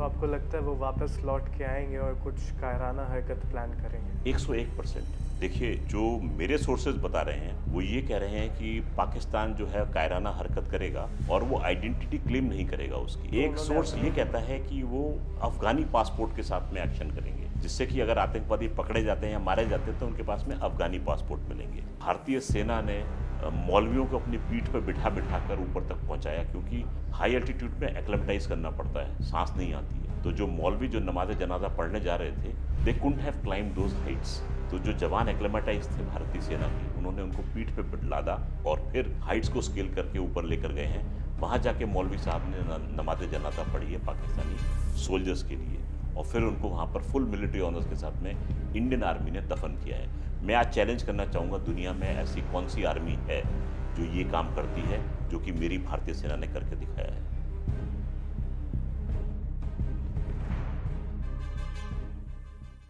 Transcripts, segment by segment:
आपको लगता है वो वापस लौट के आएंगे और कुछ कायराना हरकत प्लान करेंगे? 101%। देखिए, जो मेरे सोर्सेज बता रहे हैं वो ये कह रहे हैं कि पाकिस्तान जो है कायराना हरकत करेगा और वो आइडेंटिटी क्लेम नहीं करेगा उसकी। तो एक उन्होंने सोर्स ये कहता है कि वो अफगानी पासपोर्ट के साथ में एक्शन करेंगे, जिससे कि अगर आतंकवादी पकड़े जाते हैं या मारे जाते हैं तो उनके पास में अफगानी पासपोर्ट मिलेंगे। भारतीय सेना ने मौलवियों को अपनी पीठ पर बिठा बिठा कर ऊपर तक पहुंचाया, क्योंकि हाई एल्टीट्यूड में एक्लेमेटाइज करना पड़ता है, सांस नहीं आती है। तो जो मौलवी जो नमाज जनाजा पढ़ने जा रहे थे, they couldn't have climb those Heights. तो जो जवान एक्लेमेटाइज थे भारतीय सेना के, उन्होंने उनको पीठ पे लादा और फिर हाइट्स को स्केल करके ऊपर लेकर गए हैं। वहाँ जाके मौलवी साहब ने नमाज जनाजा पढ़ी है पाकिस्तानी सोल्जर्स के लिए, और फिर उनको वहाँ पर फुल मिलिट्री ऑनर्स के साथ में इंडियन आर्मी ने दफन किया है। मैं आज चैलेंज करना चाहूँगा, दुनिया में ऐसी कौन सी आर्मी है जो ये काम करती है, जो कि मेरी भारतीय सेना ने करके दिखाया है।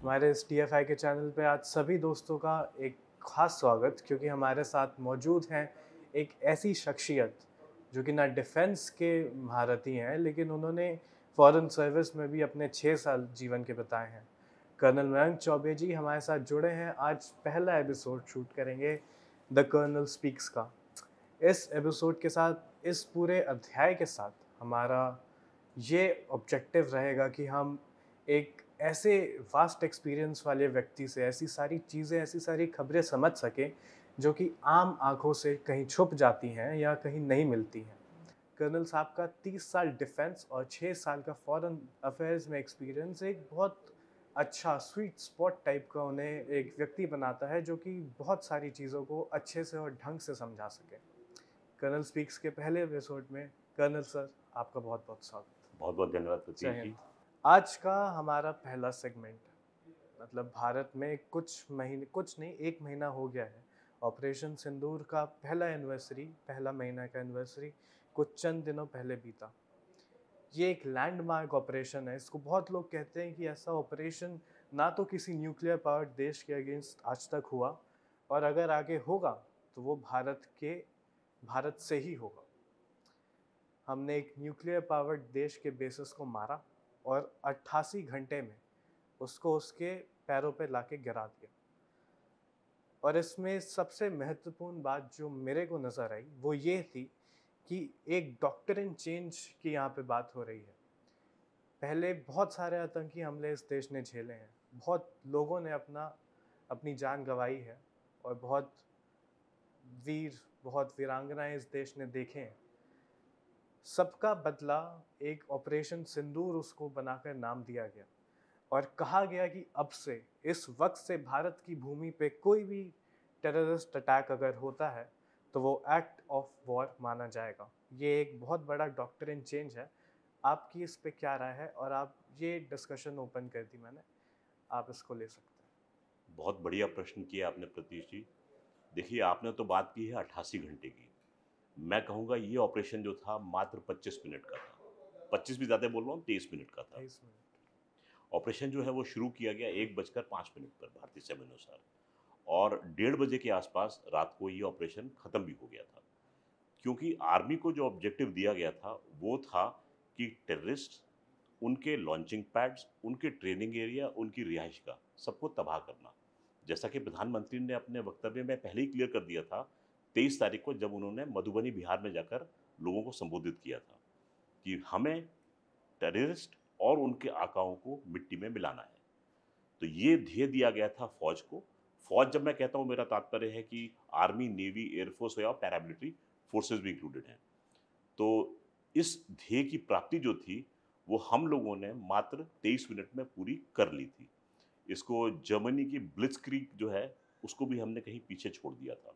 हमारे इस TFI के चैनल पे आज सभी दोस्तों का एक खास स्वागत, क्योंकि हमारे साथ मौजूद हैं एक ऐसी शख्सियत जो कि ना डिफेंस के महारथी हैं, लेकिन उन्होंने फॉरेन सर्विस में भी अपने 6 साल जीवन के बिताए हैं। कर्नल मयंक चौबे जी हमारे साथ जुड़े हैं। आज पहला एपिसोड शूट करेंगे द कर्नल स्पीक्स का। इस एपिसोड के साथ, इस पूरे अध्याय के साथ हमारा ये ऑब्जेक्टिव रहेगा कि हम एक ऐसे वास्ट एक्सपीरियंस वाले व्यक्ति से ऐसी सारी चीज़ें, ऐसी सारी खबरें समझ सकें जो कि आम आँखों से कहीं छुप जाती हैं या कहीं नहीं मिलती हैं। कर्नल साहब का 30 साल डिफेंस और 6 साल का फॉरेन अफेयर्स में एक्सपीरियंस एक बहुत अच्छा स्वीट स्पॉट टाइप का उन्हें एक व्यक्ति बनाता है जो कि बहुत सारी चीज़ों को अच्छे से और ढंग से समझा सके। कर्नल स्पीक्स के पहले एपिसोड में कर्नल सर, आपका बहुत बहुत स्वागत। बहुत बहुत धन्यवाद जय प्रतीक जी। हिंद। आज का हमारा पहला सेगमेंट, मतलब भारत में कुछ महीने, कुछ नहीं, 1 महीना हो गया है ऑपरेशन सिंदूर का पहला एनिवर्सरी, पहला महीना का एनिवर्सरी कुछ चंद दिनों पहले बीता। ये एक लैंडमार्क ऑपरेशन है। इसको बहुत लोग कहते हैं कि ऐसा ऑपरेशन ना तो किसी न्यूक्लियर पावर्ड देश के अगेंस्ट आज तक हुआ, और अगर आगे होगा तो वो भारत से ही होगा। हमने एक न्यूक्लियर पावर्ड देश के बेसिस को मारा और 88 घंटे में उसको उसके पैरों पे लाके गिरा दिया। और इसमें सबसे महत्वपूर्ण बात जो मेरे को नज़र आई वो ये थी कि एक डॉक्ट्रिन चेंज की यहाँ पे बात हो रही है। पहले बहुत सारे आतंकी हमले इस देश ने झेले हैं, बहुत लोगों ने अपनी जान गंवाई है, और बहुत वीरांगनाएं इस देश ने देखे हैं। सबका बदला एक ऑपरेशन सिंदूर उसको बनाकर नाम दिया गया, और कहा गया कि अब से, इस वक्त से भारत की भूमि पे कोई भी टेररिस्ट अटैक अगर होता है तो वो एक्ट ऑफ वॉर माना जाएगा। ये एक बहुत बड़ा डॉक्ट्रिन चेंज है। आपकी इस पे क्या राय है? और आप, ये डिस्कशन ओपन कर दी मैंने, आप इसको ले सकते हैं। बहुत बढ़िया प्रश्न किया आपने प्रतीक जी। देखिए, आपने तो बात की है 88 घंटे की। मैं कहूँगा ये ऑपरेशन जो था मात्र 25 मिनट का था। 25 भी ज़्यादा बोल रहा हूँ, 23 मिनट का था। 23 मिनट। ऑपरेशन जो है वो शुरू किया गया 1:05 पर भारतीय समय अनुसार, और 1:30 बजे के आसपास रात को ये ऑपरेशन ख़त्म भी हो गया था। क्योंकि आर्मी को जो ऑब्जेक्टिव दिया गया था वो था कि टेररिस्ट, उनके लॉन्चिंग पैड्स, उनके ट्रेनिंग एरिया, उनकी रिहाइश का सबको तबाह करना। जैसा कि प्रधानमंत्री ने अपने वक्तव्य में पहले ही क्लियर कर दिया था 23 तारीख को, जब उन्होंने मधुबनी बिहार में जाकर लोगों को संबोधित किया था कि हमें टेररिस्ट और उनके आकाओं को मिट्टी में मिलाना है। तो ये ध्येय दिया गया था फौज को। फौज जब मैं कहता हूँ, मेरा तात्पर्य है कि आर्मी, नेवी, एयरफोर्स या पैरामिलिट्री फोर्सेस भी इंक्लूडेड हैं। तो इस ध्येय की प्राप्ति जो थी वो हम लोगों ने मात्र 23 मिनट में पूरी कर ली थी। इसको जर्मनी की ब्लिट्जक्रीग जो है उसको भी हमने कहीं पीछे छोड़ दिया था।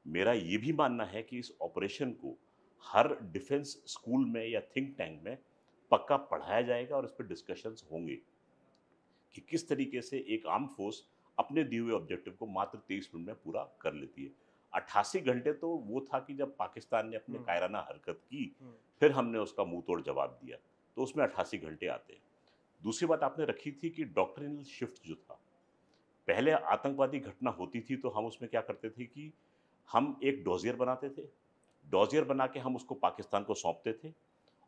मेरा ये भी मानना है कि इस ऑपरेशन को हर डिफेंस स्कूल में या थिंक टैंक में पक्का पढ़ाया जाएगा और इस पर डिस्कशंस होंगे कि किस तरीके से एक आर्म फोर्स अपने दिए हुए ऑब्जेक्टिव को मात्र 23 मिनट में पूरा कर लेती है। 88 घंटे तो वो था कि जब पाकिस्तान ने अपने कायराना हरकत की, फिर हमने उसका मुंह तोड़ जवाब दिया, तो उसमें 88 घंटे आते हैं। दूसरी बात आपने रखी थी कि डॉक्ट्रिनल शिफ्ट जो था, पहले आतंकवादी घटना होती थी तो हम उसमें क्या करते थे कि हम एक डोजियर बनाते थे, डोजियर बना के हम उसको पाकिस्तान को सौंपते थे,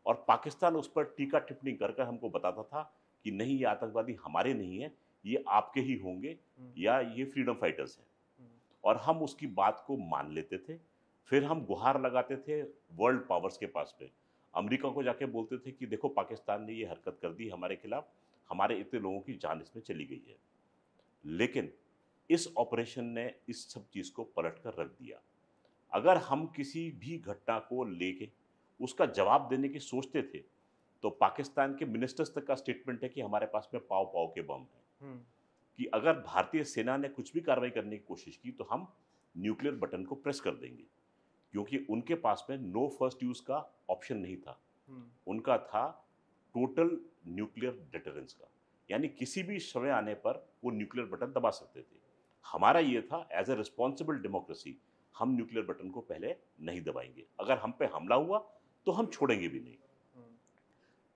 और पाकिस्तान उस पर टीका टिप्पणी कर कर हमको बताता था कि नहीं, ये आतंकवादी हमारे नहीं है, ये आपके ही होंगे या ये फ्रीडम फाइटर्स हैं। और हम उसकी बात को मान लेते थे। फिर हम गुहार लगाते थे वर्ल्ड पावर्स के पास में। अमेरिका को जाके बोलते थे कि देखो पाकिस्तान ने ये हरकत कर दी हमारे खिलाफ, हमारे इतने लोगों की जान इसमें चली गई है। लेकिन इस ऑपरेशन ने इस सब चीज़ को पलट कर रख दिया। अगर हम किसी भी घटना को लेके उसका जवाब देने की सोचते थे, तो पाकिस्तान के मिनिस्टर्स तक का स्टेटमेंट है कि हमारे पास में पाव-पाव के बम हैं। कि अगर भारतीय सेना ने कुछ भी कार्रवाई करने की कोशिश की तो हम न्यूक्लियर बटन को प्रेस कर देंगे, क्योंकि उनके पास में नो फर्स्ट यूज का ऑप्शन नहीं था। उनका था टोटल न्यूक्लियर डिटरेंस का, यानी किसी भी समय आने पर वो न्यूक्लियर बटन दबा सकते थे। हमारा ये था एज ए रिस्पॉन्सिबल डेमोक्रेसी, हम न्यूक्लियर बटन को पहले नहीं दबाएंगे, अगर हम पे हमला हुआ तो हम छोड़ेंगे भी नहीं।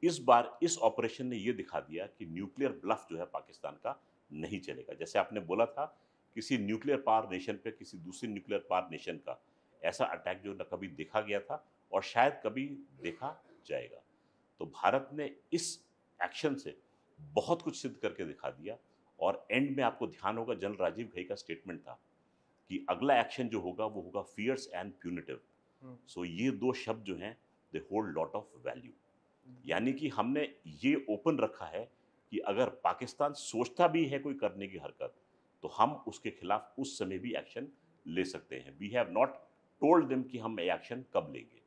इस बार इस ऑपरेशन ने ये दिखा दिया कि न्यूक्लियर ब्लफ जो है पाकिस्तान का नहीं चलेगा। जैसे आपने बोला था, किसी न्यूक्लियर पावर नेशन पे किसी दूसरी न्यूक्लियर पावर नेशन का ऐसा अटैक जो न कभी देखा गया था और शायद कभी देखा जाएगा। तो भारत ने इस एक्शन से बहुत कुछ सिद्ध करके दिखा दिया। और एंड में आपको ध्यान होगा, जनरल राजीव घई का स्टेटमेंट था कि अगला एक्शन जो होगा वो होगा फियर्स एंड प्यूनिटिव। सो ये दो शब्द जो हैं they hold lot of value. यानी कि हमने ये ओपन रखा है कि अगर पाकिस्तान सोचता भी है कोई करने की हरकत, तो हम उसके खिलाफ उस समय भी एक्शन ले सकते हैं। We have not told them कि हम एक्शन कब लेंगे।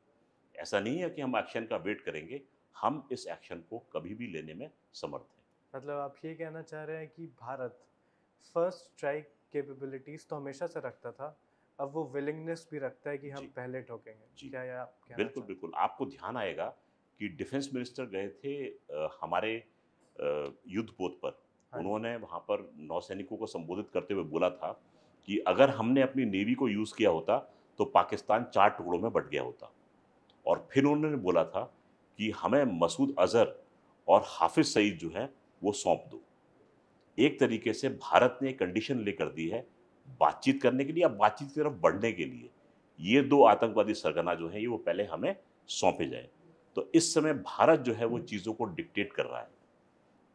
ऐसा नहीं है कि हम एक्शन का वेट करेंगे, हम इस एक्शन को कभी भी लेने में समर्थ हैं। मतलब आप ये कहना चाह रहे हैं कि भारत फर्स्ट स्ट्राइक कैपेबिलिटीज तो हमेशा से रखता था, अब वो विलिंगनेस भी रखता है कि हम जी। पहले ठोकेंगे। जी। क्या ये आप कहना बिल्कुल, चाहते बिल्कुल। आपको ध्यान आएगा कि डिफेंस मिनिस्टर गए थे हमारे युद्ध पोत पर। हाँ जी। उन्होंने वहाँ पर नौसैनिकों को संबोधित करते हुए बोला था कि अगर हमने अपनी नेवी को यूज़ किया होता, तो पाकिस्तान 4 टुकड़ों में बँट गया होता। और फिर उन्होंने बोला था कि हमें मसूद अज़हर और हाफ़िज़ सईद जो है, वो सौंप दो। एक तरीके से भारत ने कंडीशन लेकर दी है बातचीत करने के लिए या बातचीत की तरफ बढ़ने के लिए, ये 2 आतंकवादी सरगना जो हैं, ये वो पहले हमें सौंपे जाएँ। तो इस समय भारत जो है वो चीज़ों को डिक्टेट कर रहा है।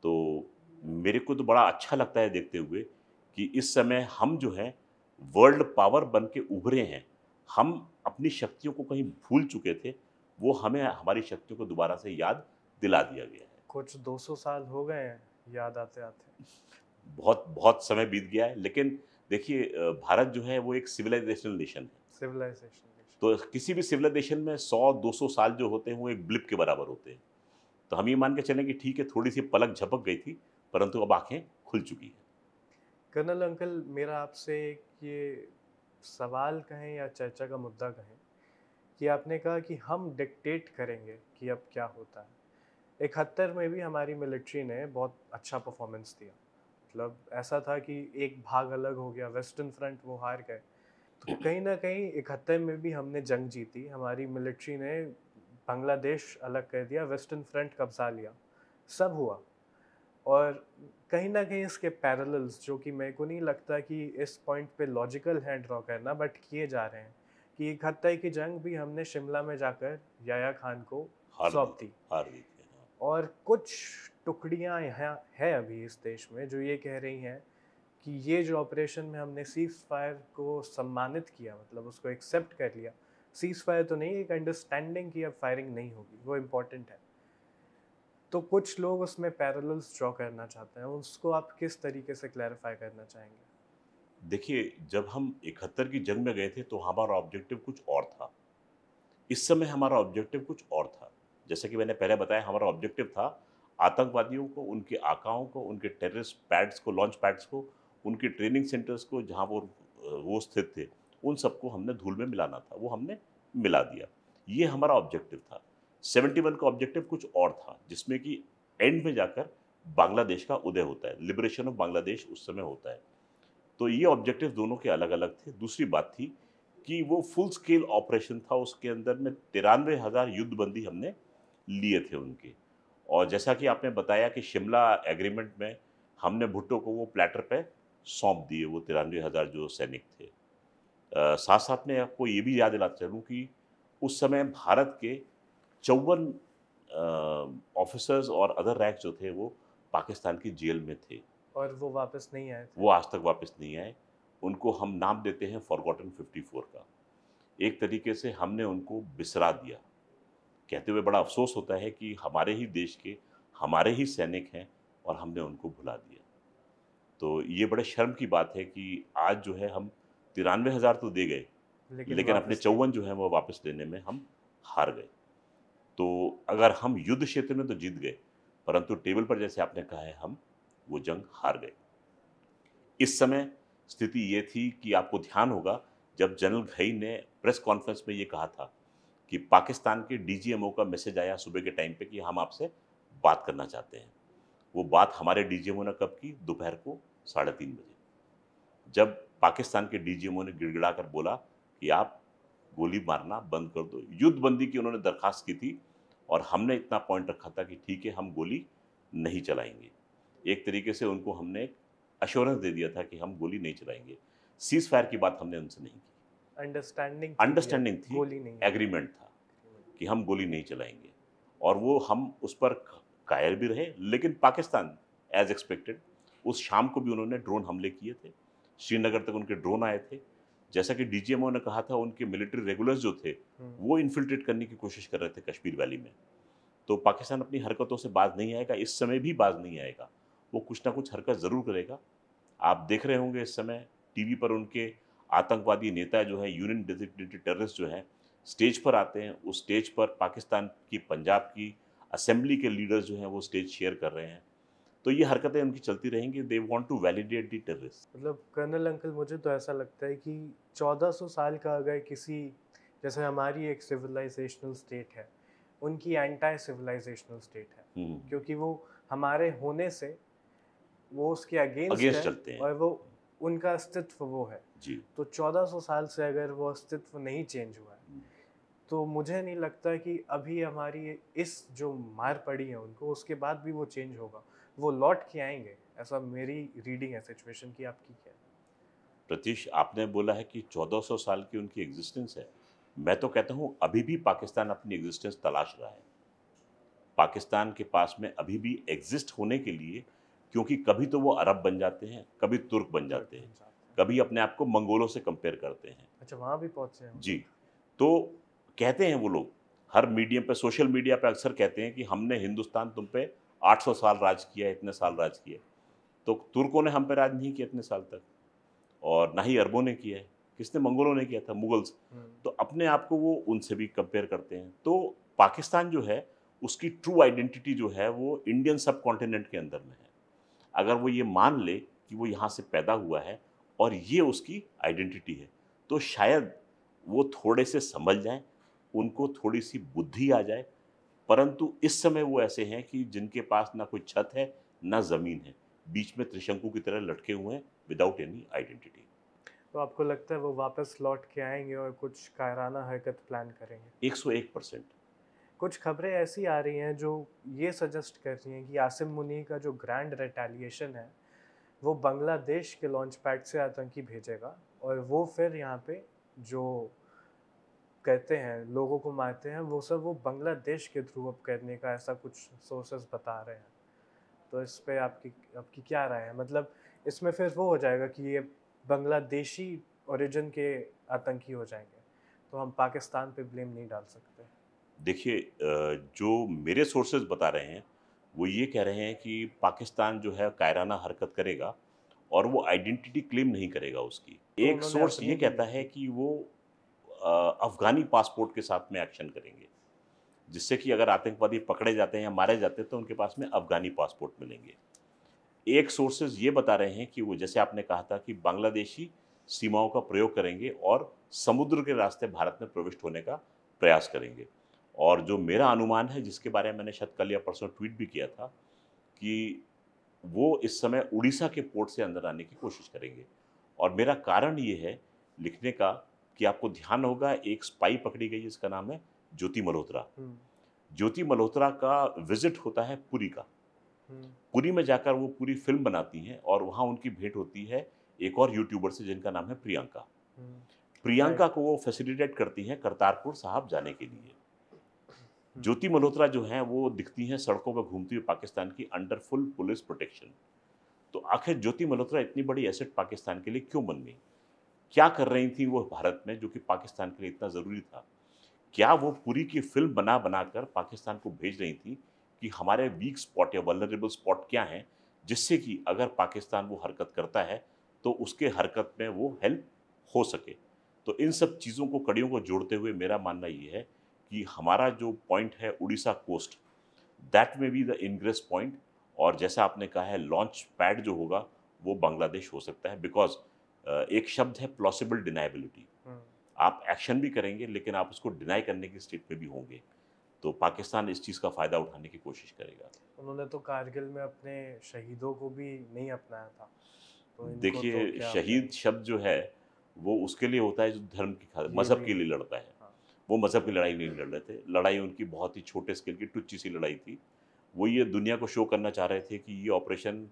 तो मेरे को तो बड़ा अच्छा लगता है देखते हुए कि इस समय हम जो हैं वर्ल्ड पावर बन के उभरे हैं। हम अपनी शक्तियों को कहीं भूल चुके थे, वो हमें हमारी शक्तियों को दोबारा से याद दिला दिया गया है। कुछ 200 साल हो गए हैं याद आते-आते। बहुत बहुत समय बीत गया है, लेकिन देखिए भारत जो है वो एक सिविलाइजेशनल नेशन है। सिविलाइजेशन तो किसी भी सिविलाइजेशन में 100-200 साल जो होते हैं वो एक ब्लिप के बराबर होते हैं। तो हम ये मान के चलें कि ठीक है, थोड़ी-सी पलक झपक गई थी, परंतु अब आँखें खुल चुकी हैं। कर्नल अंकल, मेरा आपसे एक ये सवाल कहें या चर्चा का मुद्दा कहें कि आपने कहा कि हम डिक्टेट करेंगे कि अब क्या होता है। 71 में भी हमारी मिलिट्री ने बहुत अच्छा परफॉर्मेंस दिया। मतलब ऐसा था कि एक भाग अलग हो गया, वेस्टर्न फ्रंट वो हार गए। तो कहीं न कहीं 71 में भी हमने जंग जीती, हमारी मिलिट्री ने बांग्लादेश अलग कर दिया, वेस्टर्न फ्रंट कब्ज़ा लिया, सब हुआ। और कहीं न कहीं इसके पैरेलल्स जो कि मेरे को नहीं लगता कि इस पॉइंट पे लॉजिकल है ड्रॉ करना, बट किए जा रहे हैं कि 71 की जंग भी हमने शिमला में जाकर याह्या खान को सौंप दी। हार दी थी, हाँ। और कुछ टुकड़ियाँ यहाँ हैं अभी इस देश में जो ये कह रही हैं कि ये जो ऑपरेशन में हमने सीज़ फायर को सम्मानित किया, मतलब उसको एक्सेप्ट कर लिया। सीज़ फायर तो नहीं, एक अंडरस्टैंडिंग कि अब फायरिंग नहीं होगी, वो इम्पोर्टेंट है। तो कुछ लोग उसमें पैरेलल्स ड्रॉ करना चाहते हैं, उसको आप किस तरीके से क्लैरिफाई करना चाहेंगे? देखिए, जब हम 71 की जंग में गए थे तो हमारा ऑब्जेक्टिव कुछ और था। इस समय हमारा ऑब्जेक्टिव कुछ और था। जैसे कि मैंने पहले बताया, हमारा ऑब्जेक्टिव था आतंकवादियों को, उनके आकाओं को, उनके टेररिस्ट पैड्स को, लॉन्च पैड्स को, उनके ट्रेनिंग सेंटर्स को जहाँ वो स्थित थे, उन सबको हमने धूल में मिलाना था। वो हमने मिला दिया। ये हमारा ऑब्जेक्टिव था। 71 का ऑब्जेक्टिव कुछ और था, जिसमें कि एंड में जाकर बांग्लादेश का उदय होता है, लिबरेशन ऑफ बांग्लादेश उस समय होता है। तो ये ऑब्जेक्टिव दोनों के अलग-अलग थे। दूसरी बात थी कि वो फुल स्केल ऑपरेशन था, उसके अंदर में 93,000 युद्धबंदी हमने लिए थे उनके। और जैसा कि आपने बताया कि शिमला एग्रीमेंट में हमने भुट्टो को वो प्लेटर पे सौंप दिए, वो 93,000 जो सैनिक थे। साथ-साथ में आपको ये भी याद दिलाता चलूँ कि उस समय भारत के 54 ऑफिसर्स और अदर रैंक जो थे वो पाकिस्तान की जेल में थे। और वो वापस नहीं आए थे। वो आज तक वापस नहीं आए। उनको हम नाम देते हैं फॉरगॉटन 54 का। एक तरीके से हमने उनको बिसरा दिया। कहते हुए बड़ा अफ़सोस होता है कि हमारे ही देश के, हमारे ही सैनिक हैं और हमने उनको भुला दिया। तो ये बड़े शर्म की बात है कि आज जो है हम 93,000 तो दे गए, लेकिन अपने वापस नहीं। 54 जो है वो वापस लेने में हम हार गए। तो अगर हम युद्ध क्षेत्र में तो जीत गए, परंतु टेबल पर जैसे आपने कहा है हम वो जंग हार गए। इस समय स्थिति ये थी कि आपको ध्यान होगा जब जनरल घई ने प्रेस कॉन्फ्रेंस में ये कहा था कि पाकिस्तान के डीजीएमओ का मैसेज आया सुबह के टाइम पे कि हम आपसे बात करना चाहते हैं। वो बात हमारे डीजीएमओ ने कब की? दोपहर को 3:30 बजे, जब पाकिस्तान के डीजीएमओ ने गिड़गिड़ा कर बोला कि आप गोली मारना बंद कर दो। युद्ध बंदी की उन्होंने दरखास्त की थी और हमने इतना पॉइंट रखा था कि ठीक है हम गोली नहीं चलाएंगे। एक तरीके से उनको हमने एक अश्योरेंस दे दिया था कि हम गोली नहीं चलाएंगे। सीज फायर की बात हमने उनसे नहीं की। अंडरस्टैंडिंग थी, गोली नहीं। एग्रीमेंट था कि हम गोली नहीं चलाएंगे और वो हम उस पर कायल भी रहे। लेकिन पाकिस्तान एज एक्सपेक्टेड उस शाम को भी उन्होंने ड्रोन हमले किए थे। श्रीनगर तक उनके ड्रोन आए थे। जैसा कि डीजीएमओ ने कहा था, उनके मिलिट्री रेगुलर्स जो थे वो इन्फिल्ट्रेट करने की कोशिश कर रहे थे कश्मीर वैली में। तो पाकिस्तान अपनी हरकतों से बाज नहीं आएगा, इस समय भी बाज नहीं आएगा। वो कुछ ना कुछ हरकत ज़रूर करेगा। आप देख रहे होंगे इस समय टीवी पर उनके आतंकवादी नेता जो है, यूनियन डेजिग्नेटेड टेररिस्ट जो हैं, स्टेज पर आते हैं। उस स्टेज पर पाकिस्तान की, पंजाब की असेंबली के लीडर्स जो हैं वो स्टेज शेयर कर रहे हैं। तो ये हरकतें उनकी चलती रहेंगी। They want to validate the terrorist. मतलब कर्नल अंकल, मुझे तो ऐसा लगता है कि 1400 साल का अगर किसी, जैसे हमारी एक सिविलाइजेशनल स्टेट है, उनकी एंटी सिविलाइजेशनल स्टेट है, क्योंकि वो हमारे होने से वो उसके अगेंस्ट अगेंस्ट है चलते हैं और वो उनका अस्तित्व वो है। जी। तो 1400 साल से अगर वो अस्तित्व नहीं चेंज हुआ है, तो मुझे नहीं लगता कि अभी हमारी इस जो मार पड़ी है उनको, उसके बाद भी वो चेंज होगा, वो लौट के आएंगे। ऐसा मेरी रीडिंग है सिचुएशन की। आपकी क्या है? प्रतीश, आपने बोला है कि 1400 साल की उनकी एग्जिस्टेंस है। मैं तो कहता हूँ अभी भी पाकिस्तान अपनी एग्जिस्टेंस तलाश रहा है। पाकिस्तान के पास में अभी भी एग्जिस्ट होने के लिए, क्योंकि कभी तो वो अरब बन जाते हैं, कभी तुर्क बन जाते हैं, कभी अपने आप को मंगोलों से कंपेयर करते हैं। अच्छा, वहाँ भी पहुँचे हैं जी। तो कहते हैं वो लोग, हर मीडियम पे, सोशल मीडिया पे अक्सर कहते हैं कि हमने हिंदुस्तान तुम पे 800 साल राज किया, इतने साल राज किए। तो तुर्कों ने हम पे राज नहीं किया इतने साल तक, और ना ही अरबों ने किया है। किसने? मंगोलों ने किया था, मुगल्स। तो अपने आप को वो उनसे भी कंपेयर करते हैं। तो पाकिस्तान जो है उसकी ट्रू आइडेंटिटी जो है वो इंडियन सब कॉन्टिनेंट के अंदर में है। अगर वो ये मान ले कि वो यहाँ से पैदा हुआ है और ये उसकी आइडेंटिटी है, तो शायद वो थोड़े से समझ जाएं, उनको थोड़ी सी बुद्धि आ जाए। परंतु इस समय वो ऐसे हैं कि जिनके पास ना कोई छत है ना ज़मीन है, बीच में त्रिशंकु की तरह लटके हुए हैं, विदाउट एनी आइडेंटिटी। तो आपको लगता है वो वापस लौट के आएंगे और कुछ कायराना हरकत प्लान करेंगे? 101%। कुछ खबरें ऐसी आ रही हैं जो ये सजेस्ट कर रही हैं कि आसिम मुनी का जो ग्रैंड रिटेलिएशन है, वो बांग्लादेश के लॉन्च पैड से आतंकी भेजेगा और वो फिर यहाँ पे जो कहते हैं लोगों को मारते हैं, वो सब वो बांग्लादेश के थ्रू अब करने का ऐसा कुछ सोर्सेस बता रहे हैं। तो इस पे आपकी आपकी क्या राय है? मतलब इसमें फिर वो हो जाएगा कि ये बांग्लादेशी ओरिजिन के आतंकी हो जाएंगे, तो हम पाकिस्तान पे ब्लेम नहीं डाल सकते। देखिए, जो मेरे सोर्सेज बता रहे हैं वो ये कह रहे हैं कि पाकिस्तान जो है कायराना हरकत करेगा और वो आइडेंटिटी क्लेम नहीं करेगा उसकी। तो एक उन्होंने सोर्स अपनी ये भी कहता नहीं है की। कि वो अफ़गानी पासपोर्ट के साथ में एक्शन करेंगे, जिससे कि अगर आतंकवादी पकड़े जाते हैं या मारे जाते हैं तो उनके पास में अफ़गानी पासपोर्ट मिलेंगे। एक सोर्सेज ये बता रहे हैं कि वो, जैसे आपने कहा था, कि बांग्लादेशी सीमाओं का प्रयोग करेंगे और समुद्र के रास्ते भारत में प्रविष्ट होने का प्रयास करेंगे। और जो मेरा अनुमान है, जिसके बारे में मैंने शायद कल या परसों ट्वीट भी किया था, कि वो इस समय उड़ीसा के पोर्ट से अंदर आने की कोशिश करेंगे। और मेरा कारण ये है लिखने का कि आपको ध्यान होगा एक स्पाई पकड़ी गई जिसका नाम है ज्योति मल्होत्रा। ज्योति मल्होत्रा का विजिट होता है पुरी का। पुरी में जाकर वो पूरी फिल्म बनाती हैं और वहाँ उनकी भेंट होती है एक और यूट्यूबर से जिनका नाम है प्रियंका। प्रियंका को वो फैसिलिटेट करती हैं करतारपुर साहब जाने के लिए। ज्योति मल्होत्रा जो हैं वो दिखती हैं सड़कों पर घूमती हुई पाकिस्तान की अंडर फुल पुलिस प्रोटेक्शन। तो आखिर ज्योति मल्होत्रा इतनी बड़ी एसेट पाकिस्तान के लिए क्यों बन गई? क्या कर रही थी वो भारत में जो कि पाकिस्तान के लिए इतना ज़रूरी था? क्या वो पूरी की फ़िल्म बना कर पाकिस्तान को भेज रही थी कि हमारे वीक स्पॉट या वल्नरेबल स्पॉट क्या हैं, जिससे कि अगर पाकिस्तान वो हरकत करता है, तो उसके हरकत में वो हेल्प हो सके? तो इन सब चीज़ों को कड़ियों को जोड़ते हुए मेरा मानना ये है कि हमारा जो पॉइंट है उड़ीसा कोस्ट, दैट में बी द इनग्रेस पॉइंट। और जैसा आपने कहा है लॉन्च पैड जो होगा वो बांग्लादेश हो सकता है, बिकॉज़ एक शब्द है प्लॉसिबल डिनायबिलिटी। आप एक्शन भी करेंगे लेकिन आप उसको डिनाई करने की स्टेट में भी होंगे, तो पाकिस्तान इस चीज़ का फ़ायदा उठाने की कोशिश करेगा। उन्होंने तो कारगिल में अपने शहीदों को भी नहीं अपनाया था, तो इनको तो देखिए, क्या शहीद अपनाएंगे। शब्द जो है वो उसके लिए होता है जो धर्म की ये मज़हब भी के है। लिए लड़ता है। हाँ। वो मज़हब की लड़ाई नहीं लड़ रहे थे, लड़ाई उनकी बहुत ही छोटे स्केल की टुच्ची सी लड़ाई थी। वो ये दुनिया को शो करना चाह रहे थे कि ये ऑपरेशन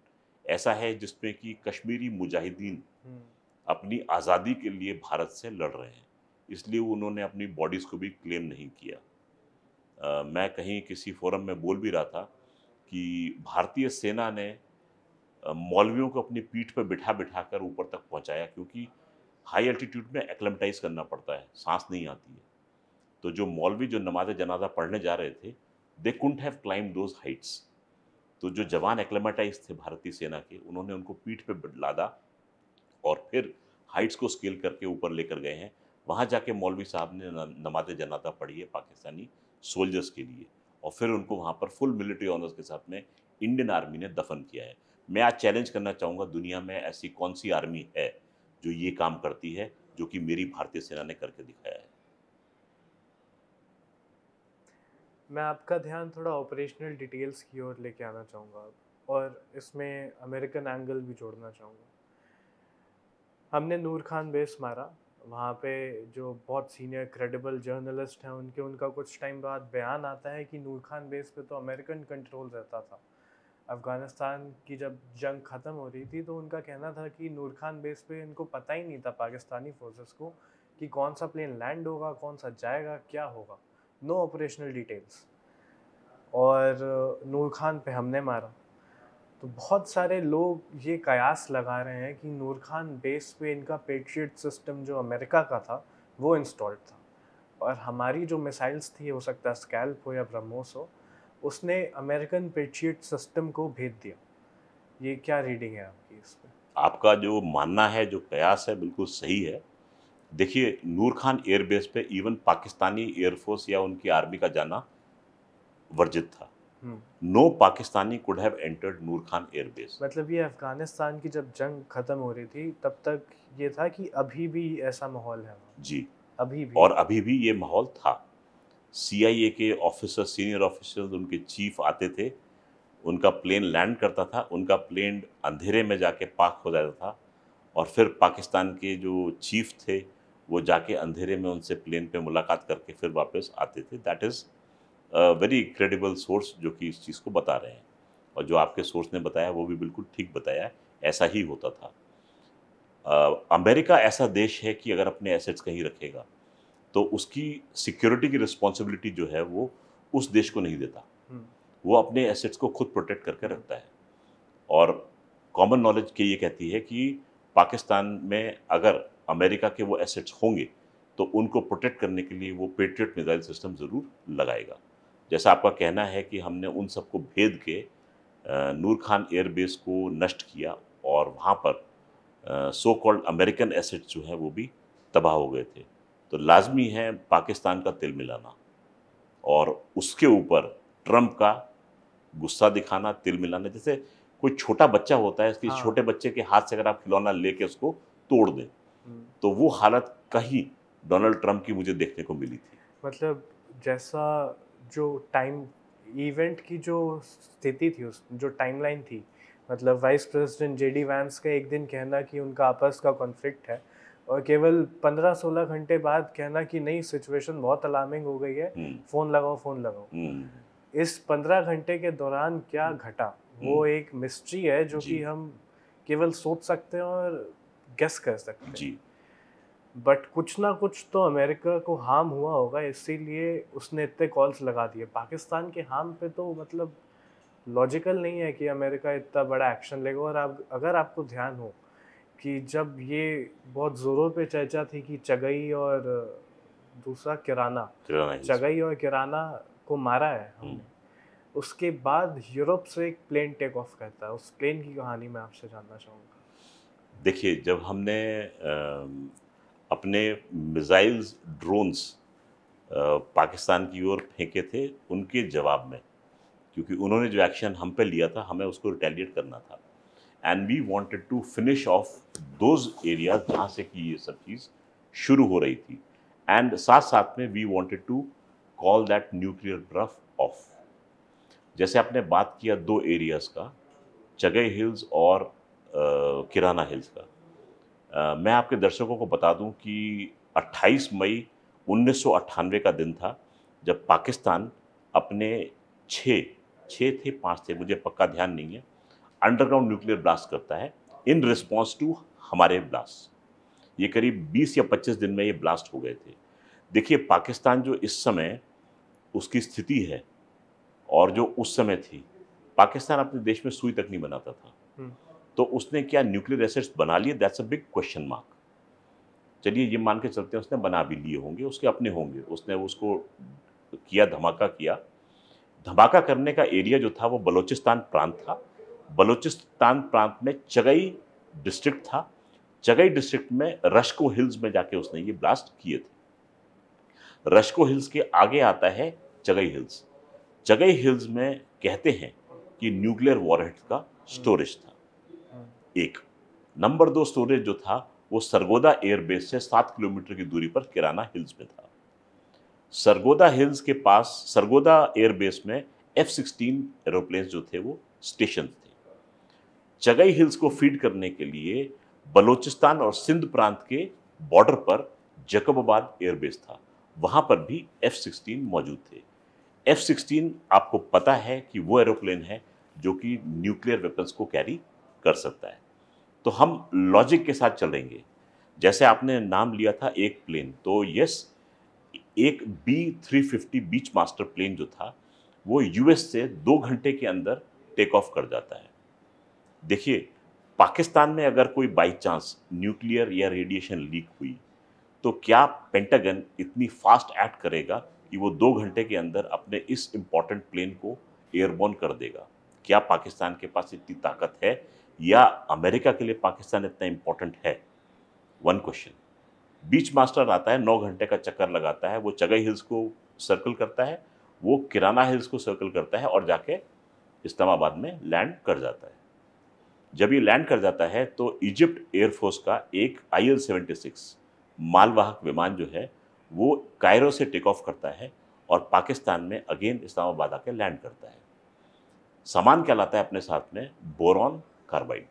ऐसा है जिसमें कि कश्मीरी मुजाहिदीन हम्म। अपनी आज़ादी के लिए भारत से लड़ रहे हैं, इसलिए उन्होंने अपनी बॉडीज़ को भी क्लेम नहीं किया। मैं कहीं किसी फोरम में बोल भी रहा था कि भारतीय सेना ने मौलवियों को अपनी पीठ पर बिठा कर ऊपर तक पहुंचाया, क्योंकि हाई एल्टीट्यूड में एक्लेमेटाइज करना पड़ता है, सांस नहीं आती है। तो जो मौलवी जो नमाज जनाजा पढ़ने जा रहे थे, they couldn't have climb those Heights. तो जो जवान एक्लेमेटाइज थे भारतीय सेना के, उन्होंने उनको पीठ पे लादा और फिर हाइट्स को स्केल करके ऊपर लेकर गए हैं। वहाँ जाके मौलवी साहब ने नमाज जनाजा पढ़ी है पाकिस्तानी सोल्जर्स के लिए, और फिर उनको वहाँ पर फुल मिलिट्री ऑनर्स के साथ में इंडियन आर्मी ने दफन किया है। मैं आज चैलेंज करना चाहूँगा, दुनिया में ऐसी कौन सी आर्मी है जो ये काम करती है, जो कि मेरी भारतीय सेना ने करके दिखाया है। मैं आपका ध्यान थोड़ा ऑपरेशनल डिटेल्स की ओर लेके आना चाहूँगा अब, और इसमें अमेरिकन एंगल भी जोड़ना चाहूँगा। हमने नूर खान बेस मारा, वहाँ पे जो बहुत सीनियर क्रेडिबल जर्नलिस्ट हैं उनका कुछ टाइम बाद बयान आता है कि नूर खान बेस पे तो अमेरिकन कंट्रोल रहता था। अफ़गानिस्तान की जब जंग ख़त्म हो रही थी तो उनका कहना था कि नूर खान बेस पे इनको पता ही नहीं था पाकिस्तानी फोर्सेस को कि कौन सा प्लेन लैंड होगा, कौन सा जाएगा, क्या होगा। No operational details. और नूर खान पे हमने मारा, तो बहुत सारे लोग ये कयास लगा रहे हैं कि नूर खान बेस पे इनका पेट्रियट सिस्टम जो अमेरिका का था वो इंस्टॉल्ड था, और हमारी जो मिसाइल्स थी, हो सकता है स्कैल्प हो या ब्रह्मोस हो, उसने अमेरिकन पेट्रियट सिस्टम को भेद दिया। ये क्या रीडिंग है आपकी इस पे? आपका जो मानना है, जो कयास है, बिल्कुल सही है। देखिए, नूर खान एयरबेस पे इवन पाकिस्तानी एयरफोर्स या उनकी आर्मी का जाना वर्जित था। No Pakistani could have entered Noor Khan airbase. मतलब ये अफ़गानिस्तान की जब जंग ख़त्म हो रही थी तब तक ये था कि अभी भी ऐसा माहौल है वहाँ? जी, अभी भी? और अभी भी ये माहौल था। सीआईए के ऑफिसर, सीनियर ऑफिसर्स, उनके चीफ आते थे, उनका प्लेन लैंड करता था, उनका प्लेन अंधेरे में जाके पार्क हो जाता था, और फिर पाकिस्तान के जो चीफ थे, वो जाके अंधेरे में उनसे प्लेन पे मुलाकात करके फिर वापस आते थे। That is very credible source जो कि इस चीज़ को बता रहे हैं, और जो आपके सोर्स ने बताया वो भी बिल्कुल ठीक बताया है, ऐसा ही होता था। अमेरिका ऐसा देश है कि अगर अपने एसेट्स कहीं रखेगा तो उसकी सिक्योरिटी की रिस्पॉन्सिबिलिटी जो है वो उस देश को नहीं देता। वो अपने एसेट्स को खुद प्रोटेक्ट करके रखता है, और कॉमन नॉलेज के ये कहती है कि पाकिस्तान में अगर अमेरिका के वो एसेट्स होंगे तो उनको प्रोटेक्ट करने के लिए वो पेट्रियट मिसाइल सिस्टम ज़रूर लगाएगा। जैसा आपका कहना है कि हमने उन सबको भेद के नूर खान एयरबेस को नष्ट किया, और वहाँ पर सो कॉल्ड अमेरिकन एसेट्स जो हैं वो भी तबाह हो गए थे। तो लाज़मी है पाकिस्तान का तिल मिलाना, और उसके ऊपर ट्रंप का गुस्सा दिखाना, तिल मिलाना। जैसे कोई छोटा बच्चा होता है, इसके हाँ। छोटे बच्चे के हाथ से अगर आप खिलौना लेके उसको तोड़ दें, तो वो हालत कहीं डोनाल्ड ट्रंप की मुझे देखने को मिली थी। मतलब जैसा जो टाइम इवेंट की जो स्थिति थी, उस जो टाइमलाइन थी, मतलब वाइस प्रेसिडेंट जेडी वैंस का एक दिन कहना कि उनका आपस का कॉन्फ्लिक्ट है, और केवल 15-16 घंटे बाद कहना कि नहीं, सिचुएशन बहुत अलार्मिंग हो गई है, फ़ोन लगाओ, फ़ोन लगाओ। इस 15 घंटे के दौरान क्या घटा, वो एक मिस्ट्री है जो कि हम केवल सोच सकते हैं और गेस कर सकते हैं। जी। बट कुछ ना कुछ तो अमेरिका को हार्म हुआ होगा, इसीलिए उसने इतने कॉल्स लगा दिए। पाकिस्तान के हार्म पे तो मतलब लॉजिकल नहीं है कि अमेरिका इतना बड़ा एक्शन लेगा। और आप अगर आपको ध्यान हो कि जब ये बहुत ज़ोरों पे चर्चा थी कि चगई और दूसरा किराना, किराना हिल्स चगई और किराना को मारा है में। हमने, उसके बाद यूरोप से एक प्लेन टेक ऑफ करता है। उस प्लेन की कहानी मैं आपसे जानना चाहूँगा। देखिए, जब हमने अपने मिसाइल्स, ड्रोन्स पाकिस्तान की ओर फेंके थे, उनके जवाब में, क्योंकि उन्होंने जो एक्शन हम पे लिया था, हमें उसको रिटेलिएट करना था। And we wanted to finish off those areas जहाँ से कि ये सब चीज़ शुरू हो रही थी। एंड साथ साथ में we wanted to call that nuclear bluff off. जैसे आपने बात किया दो एरियाज़ का, चगई हिल्स और किराना हिल्स का, मैं आपके दर्शकों को बता दूं कि 28 मई 1998 का दिन था जब पाकिस्तान अपने छः छः थे, 5 थे, मुझे पक्का ध्यान नहीं है, अंडरग्राउंड न्यूक्लियर ब्लास्ट करता है इन रिस्पॉन्स टू हमारे ब्लास्ट। ये करीब 20 या 25 दिन में ये ब्लास्ट हो गए थे। देखिए, पाकिस्तान जो इस समय उसकी स्थिति है और जो उस समय थी, पाकिस्तान अपने देश में सुई तक नहीं बनाता था। तो उसने क्या न्यूक्लियर एसेट्स बना लिए? That's a big question mark. चलिए ये मान के चलते हैं उसने बना भी लिए होंगे, उसके अपने होंगे, उसने उसको किया, धमाका किया। धमाका करने का एरिया जो था वो बलूचिस्तान प्रांत था। बलूचिस्तान प्रांत में चगई डिस्ट्रिक्ट था। चगई डिस्ट्रिक्ट में रश्को हिल्स में जाके उसने ये ब्लास्ट किए थे। रश्को हिल्स के आगे आता है चगई हिल्स। चगई हिल्स में कहते हैं कि न्यूक्लियर वॉरहेड्स का स्टोरेज था। एक नंबर 2 स्टोरेज जो था वो सरगोदा एयरबेस से 7 किलोमीटर की दूरी पर किराना हिल्स में था। सरगोदा हिल्स के पास, सरगोदा एयरबेस में F-16 एरोप्लेन जो थे वो स्टेशन थे। चगई हिल्स को फीड करने के लिए बलूचिस्तान और सिंध प्रांत के बॉर्डर पर जैकबाबाद एयरबेस था, वहां पर भी F-16 मौजूद थे। F-16 आपको पता है कि वो एरोप्लेन है जो कि न्यूक्लियर वेपन्स को कैरी कर सकता है। तो हम लॉजिक के साथ चलेंगे। जैसे आपने नाम लिया था एक प्लेन, तो यस, एक B-350 बीच मास्टर प्लेन जो था वो यूएस से 2 घंटे के अंदर टेक ऑफ कर जाता है। देखिए, पाकिस्तान में अगर कोई बाई चांस न्यूक्लियर या रेडिएशन लीक हुई तो क्या पेंटागन इतनी फास्ट एक्ट करेगा कि वो 2 घंटे के अंदर अपने इस इंपॉर्टेंट प्लेन को एयरबॉर्न कर देगा? क्या पाकिस्तान के पास इतनी ताकत है, या अमेरिका के लिए पाकिस्तान इतना इंपॉर्टेंट है? One question. बीच मास्टर आता है, 9 घंटे का चक्कर लगाता है, वो चगई हिल्स को सर्कल करता है, वो किराना हिल्स को सर्कल करता है और जाके इस्लामाबाद में लैंड कर जाता है। जब ये लैंड कर जाता है तो इजिप्ट एयरफोर्स का एक IL-76 मालवाहक विमान जो है वो कायरो से टेक ऑफ करता है और पाकिस्तान में अगेन इस्लामाबाद आके लैंड करता है। सामान क्या लाता है अपने साथ में? Boron carbide.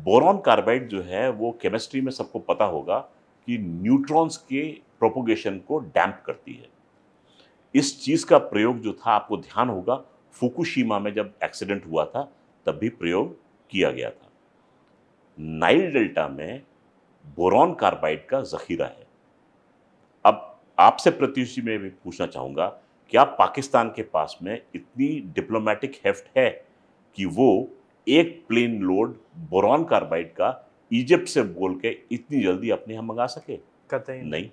बोरॉन कार्बाइड जो है वो केमिस्ट्री में सबको पता होगा कि न्यूट्रॉन्स के प्रोपोगेशन को डैम्प करती है। इस चीज़ का प्रयोग जो था, आपको ध्यान होगा, फुकुशिमा में जब एक्सीडेंट हुआ था तब भी प्रयोग किया गया था। नाइल डेल्टा में बोरॉन कार्बाइड का जखीरा है। अब आपसे प्रत्युषी में भी पूछना चाहूँगा, क्या पाकिस्तान के पास में इतनी डिप्लोमेटिक हेफ्ट है कि वो एक प्लेन लोड बोरॉन कार्बाइड का इजिप्ट से बोल के इतनी जल्दी अपने यहाँ मंगा सके? कतई नहीं।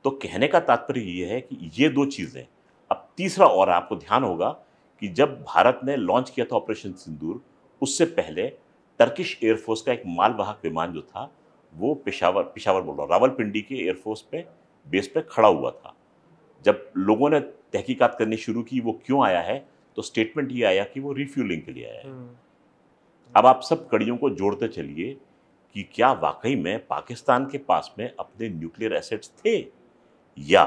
तो कहने का तात्पर्य ये है कि ये दो चीज़ें। अब तीसरा और आपको ध्यान होगा कि जब भारत ने लॉन्च किया था ऑपरेशन सिंदूर, उससे पहले टर्किश एयरफोर्स का एक मालवाहक विमान जो था वो पेशावर बोल रहा हूँ, रावलपिंडी के एयरफोर्स पे बेस पे खड़ा हुआ था। जब लोगों ने तहकीकात करनी शुरू की वो क्यों आया है, तो स्टेटमेंट ये आया कि वो रिफ्यूलिंग के लिए आया है। अब आप सब कड़ियों को जोड़ते चलिए कि क्या वाकई में पाकिस्तान के पास में अपने न्यूक्लियर एसेट्स थे, या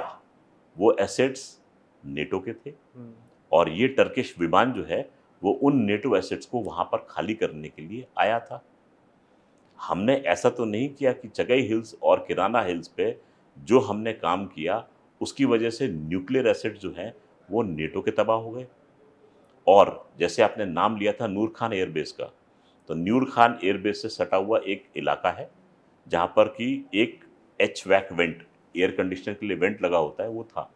वो एसेट्स नेटो के थे और ये टर्किश विमान जो है वो उन नेटो एसेट्स को वहां पर खाली करने के लिए आया था। हमने ऐसा तो नहीं किया कि चगई हिल्स और किराना हिल्स पे जो हमने काम किया उसकी वजह से न्यूक्लियर एसेट्स जो हैं वो नेटो के तबाह हो गए। और जैसे आपने नाम लिया था नूर खान एयरबेस का, तो नूर खान एयरबेस से सटा हुआ एक इलाका है जहाँ पर कि एक HVAC वेंट, एयर कंडीशनर के लिए वेंट लगा होता है, वो था।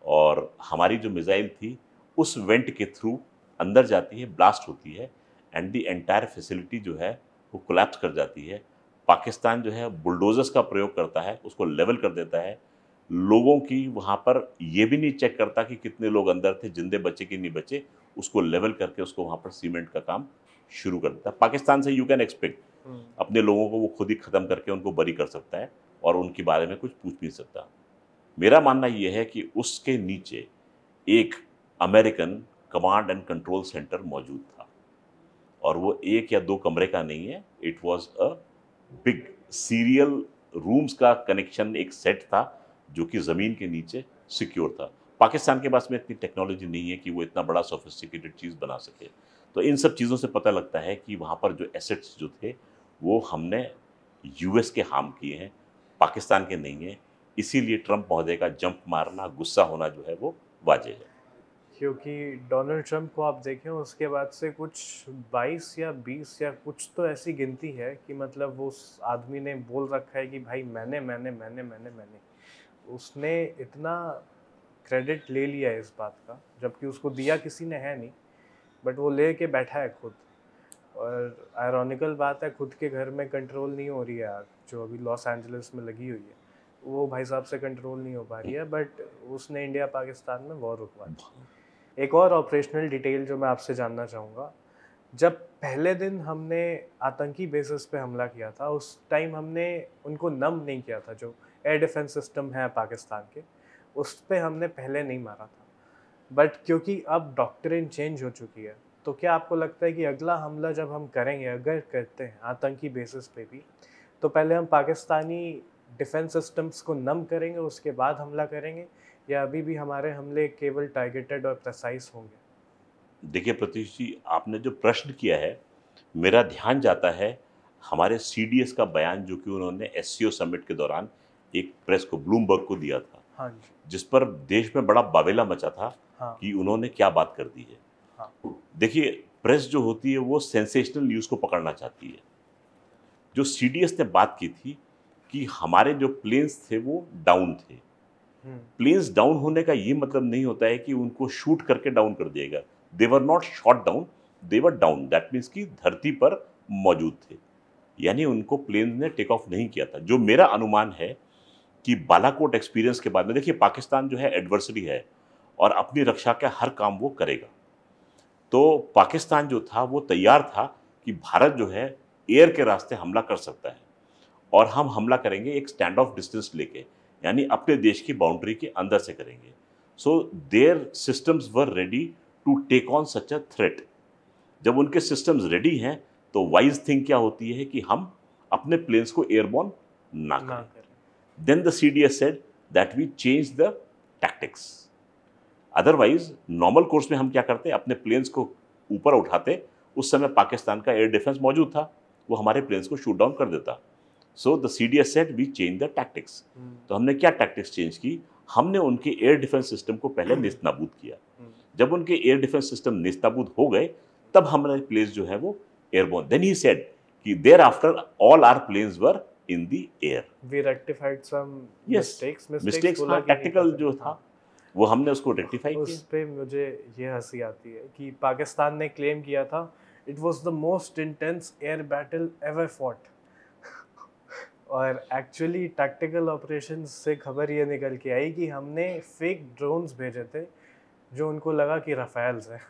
और हमारी जो मिसाइल थी उस वेंट के थ्रू अंदर जाती है, ब्लास्ट होती है, एंड द एंटायर फैसिलिटी जो है वो कोलैप्स कर जाती है। पाकिस्तान जो है बुलडोजर्स का प्रयोग करता है, उसको लेवल कर देता है। लोगों की वहाँ पर ये भी नहीं चेक करता कि कितने लोग अंदर थे, जिंदे बचे कि नहीं बचे, उसको लेवल करके उसको वहाँ पर सीमेंट का काम शुरू कर देता है। पाकिस्तान से यू कैन एक्सपेक्ट अपने लोगों को वो खुद ही ख़त्म करके उनको बरी कर सकता है और उनके बारे में कुछ पूछ नहीं सकता। मेरा मानना यह है कि उसके नीचे एक American command and control centre मौजूद था, और वो एक या दो कमरे का नहीं है, it was a big serial rooms का कनेक्शन, एक सेट था जो कि ज़मीन के नीचे सिक्योर था। पाकिस्तान के पास में इतनी टेक्नोलॉजी नहीं है कि वो इतना बड़ा सोफिस्टिकेटेड चीज़ बना सके। तो इन सब चीज़ों से पता लगता है कि वहाँ पर जो एसेट्स जो थे वो हमने यूएस के हार्म किए हैं, पाकिस्तान के नहीं है। इसीलिए ट्रंप महोदय का जंप मारना, गुस्सा होना जो है वो वाजह है। क्योंकि डोनाल्ड ट्रंप को आप देखें, उसके बाद से कुछ 22 या 20 या कुछ तो ऐसी गिनती है कि मतलब वो उस आदमी ने बोल रखा है कि भाई मैंने उसने इतना क्रेडिट ले लिया है इस बात का, जबकि उसको दिया किसी ने है नहीं, बट वो ले के बैठा है खुद। और आयरॉनिकल बात है, खुद के घर में कंट्रोल नहीं हो रही है आग, जो अभी लॉस एंजलिस में लगी हुई है, वो भाई साहब से कंट्रोल नहीं हो पा रही है, बट उसने इंडिया पाकिस्तान में वॉर रुकवा दी। एक और ऑपरेशनल डिटेल जो मैं आपसे जानना चाहूँगा, जब पहले दिन हमने आतंकी बेसिस पे हमला किया था, उस टाइम हमने उनको नम नहीं किया था। जो एयर डिफेंस सिस्टम है पाकिस्तान के, उस पे हमने पहले नहीं मारा था, बट क्योंकि अब डॉक्ट्रिन चेंज हो चुकी है, तो क्या आपको लगता है कि अगला हमला जब हम करेंगे, अगर करते हैं आतंकी बेसिस पे भी, तो पहले हम पाकिस्तानी डिफेंस सिस्टम्स को नम करेंगे, उसके बाद हमला करेंगे, या अभी भी हमारे हमले केवल टारगेटेड और प्रेसाइज होंगे? देखिए प्रतीश जी, आपने जो प्रश्न किया है, मेरा ध्यान जाता है हमारे CDS का बयान जो कि उन्होंने SCO समिट के दौरान एक प्रेस को, ब्लूमबर्ग को दिया था। हाँ जी। जिस पर देश में बड़ा बावेला मचा था। हाँ। कि उन्होंने क्या बात कर दी है। हाँ। देखिए, प्रेस जो होती है वो सेंसेशनल न्यूज़ को पकड़ना चाहती है। जो CDS ने बात की थी कि हमारे जो प्लेन्स थे वो डाउन थे। प्लेन्स डाउन होने का ये मतलब नहीं होता है कि उनको शूट करके डाउन कर दिएगा। They were not shot down, they were down. That means कि धरती पर मौजूद थे, यानी उनको प्लेन ने टेक ऑफ नहीं किया था। जो मेरा अनुमान है कि बालाकोट एक्सपीरियंस के बाद में, देखिए पाकिस्तान जो है एडवर्सरी है और अपनी रक्षा का हर काम वो करेगा। तो पाकिस्तान जो था वो तैयार था कि भारत जो है एयर के रास्ते हमला कर सकता है, और हम हमला करेंगे एक स्टैंड ऑफ डिस्टेंस लेके, यानी अपने देश की बाउंड्री के अंदर से करेंगे। So their systems were ready to take on such a threat. जब उनके सिस्टम्स रेडी हैं तो वाइज थिंग क्या होती है कि हम अपने प्लेन्स को एयरबॉर्न ना करें। Then the CDS said that we change the tactics. Otherwise normal course में हम क्या करते, अपने प्लेन्स को ऊपर उठाते। उस समय पाकिस्तान का एयर डिफेंस मौजूद था, वो हमारे प्लेन्स को शूट डाउन कर देता। So the CDS said we change the tactics. तो हमने क्या टैक्टिक्स चेंज की, हमने उनके एयर डिफेंस सिस्टम को पहले नेस्तनाबूद किया। जब उनके एयर डिफेंस सिस्टम नेस्तनाबूद हो गए, तब हमारे प्लेन्स जो है वो एयरबॉर्न। देन ही सेड कि there after all our planes were in the air. We rectified some mistakes, हाँ, टैक्टिकल जो था वो हमने उसको रेक्टिफाई किया। उस पे मुझे ये हंसी आती है कि पाकिस्तान ने क्लेम किया था it was the most intense air battle ever fought, और एक्चुअली टैक्टिकल ऑपरेशंस से खबर ये निकल के आई कि हमने फेक ड्रोन्स भेजे थे जो उनको लगा कि राफेल्स हैं।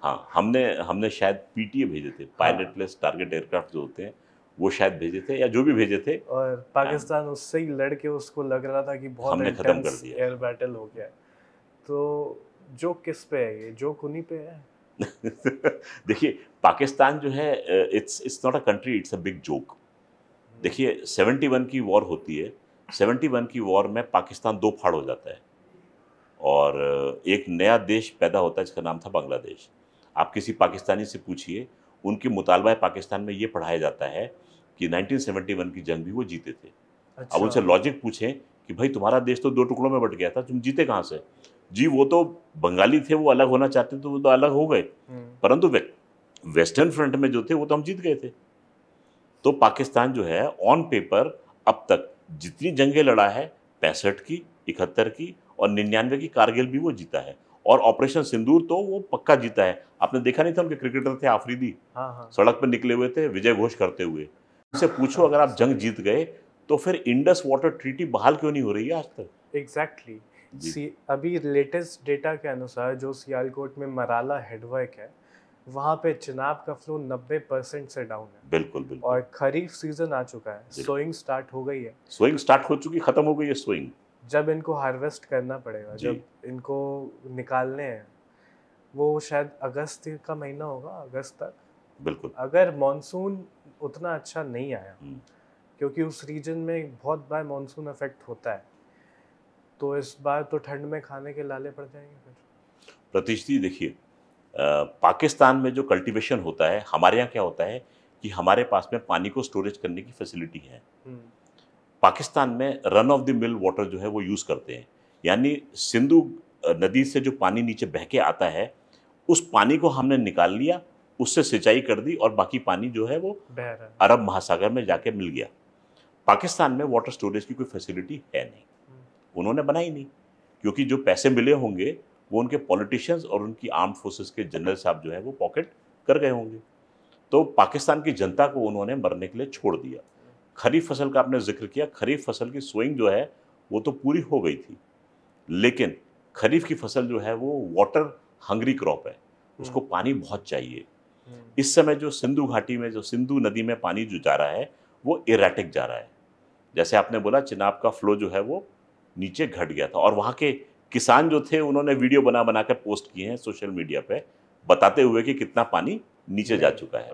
हाँ, हमने शायद PTA भेजे थे, पायलटलेस टारगेट एयरक्राफ्ट जो होते हैं, वो शायद भेजे थे, या जो भी भेजे थे, और पाकिस्तान उससे ही लड़ के, उसको लग रहा था कि बहुत हमने खत्म कर इंटेंस दिया। एयर बैटल हो गया। तो जो किस पे है, ये जो उन्हीं पे है। देखिए पाकिस्तान जो है, it's not a country, it's a big joke. देखिए 71 की वॉर होती है, 71 की वॉर में पाकिस्तान दो फाड़ हो जाता है और एक नया देश पैदा होता है जिसका नाम था बांग्लादेश। आप किसी पाकिस्तानी से पूछिए, उनके मुतालबा पाकिस्तान में ये पढ़ाया जाता है कि 1971 की जंग भी वो जीते थे। अच्छा। अब उनसे लॉजिक पूछें कि भाई तुम्हारा देश तो दो टुकड़ों में बट गया था, तुम जीते कहाँ से? जी वो तो बंगाली थे, वो अलग होना चाहते थे, वो तो अलग हो गए, परंतु वेस्टर्न फ्रंट में जो थे वो तो हम जीत गए थे। तो पाकिस्तान जो है ऑन पेपर अब तक जितनी जंगें लड़ा है, 65 की, 71 की और 99 की कारगिल भी वो जीता है, और ऑपरेशन सिंदूर तो वो पक्का जीता है। आपने देखा नहीं था उनके क्रिकेटर थे आफरीदी, हाँ हाँ सड़क पर निकले हुए थे विजय घोष करते हुए। उनसे पूछो अगर आप जंग जीत गए तो फिर इंडस वाटर ट्रीटी बहाल क्यों नहीं हो रही है आज तक? एग्जैक्टली जी अभी लेटेस्ट डेटा के अनुसार जो सियालकोट में मराला हेडवर्क है, वहाँ पे चिनाब का फ्लो 90% से डाउन है। बिल्कुल बिल्कुल। और खरीफ सीजन आ चुका है, जी। सोइंग स्टार्ट हो गई है। स्विंग स्टार्ट हो चुकी, खत्म हो गई है स्विंग। जब इनको हार्वेस्ट करना पड़ेगा, जी। जब इनको निकालने हैं, वो शायद अगस्त का महीना होगा, अगस्त तक। बिल्कुल। अगर मॉनसून उतना अच्छा नहीं आया, हम्म। क्योंकि उस रीजन में बहुत बार मॉनसून इफेक्ट होता है, तो इस बार तो ठंड में खाने के लाले पड़ जाएंगे फिर। प्रतीश जी देखिए, पाकिस्तान में जो कल्टीवेशन होता है, हमारे यहाँ क्या होता है कि हमारे पास में पानी को स्टोरेज करने की फैसिलिटी है। हम्म, पाकिस्तान में run of the mill water जो है वो यूज़ करते हैं, यानी सिंधु नदी से जो पानी नीचे बह के आता है, उस पानी को हमने निकाल लिया, उससे सिंचाई कर दी और बाकी पानी जो है वो बह रहा है। अरब महासागर में जाके मिल गया। पाकिस्तान में वाटर स्टोरेज की कोई फैसिलिटी है नहीं, उन्होंने बनाई नहीं, क्योंकि जो पैसे मिले होंगे वो उनके पॉलिटिशियंस और उनकी आर्म्ड फोर्सेस के जनरल साहब जो है वो पॉकेट कर गए होंगे। तो पाकिस्तान की जनता को उन्होंने मरने के लिए छोड़ दिया। खरीफ फसल का आपने जिक्र किया, खरीफ फसल की सोइंग जो है वो तो पूरी हो गई थी, लेकिन खरीफ की फसल जो है वो वाटर हंग्री क्रॉप है, उसको पानी बहुत चाहिए। इस समय जो सिंधु घाटी में, जो सिंधु नदी में पानी जो जा रहा है वो इरेटिक जा रहा है। जैसे आपने बोला, चिनाब का फ्लो जो है वो नीचे घट गया था, और वहाँ के किसान जो थे उन्होंने वीडियो बना बना कर पोस्ट किए हैं सोशल मीडिया पे, बताते हुए कि कितना पानी नीचे जा चुका है।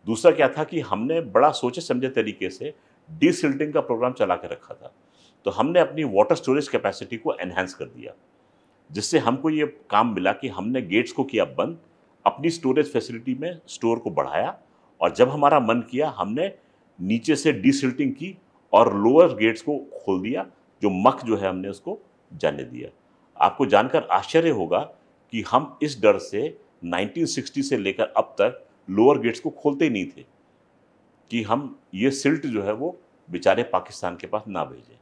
दूसरा क्या था कि हमने बड़ा सोचे समझे तरीके से डीसिल्टिंग का प्रोग्राम चला के रखा था, तो हमने अपनी वाटर स्टोरेज कैपेसिटी को एनहांस कर दिया, जिससे हमको ये काम मिला कि हमने गेट्स को किया बंद, अपनी स्टोरेज फैसिलिटी में स्टोर को बढ़ाया, और जब हमारा मन किया हमने नीचे से डीसिल्टिंग की और लोअर गेट्स को खोल दिया, जो मक जो है हमने उसको जाने दिया। आपको जानकर आश्चर्य होगा कि हम इस डर से 1960 से लेकर अब तक लोअर गेट्स को खोलते ही नहीं थे कि हम ये सिल्ट जो है वो बेचारे पाकिस्तान के पास ना भेजें।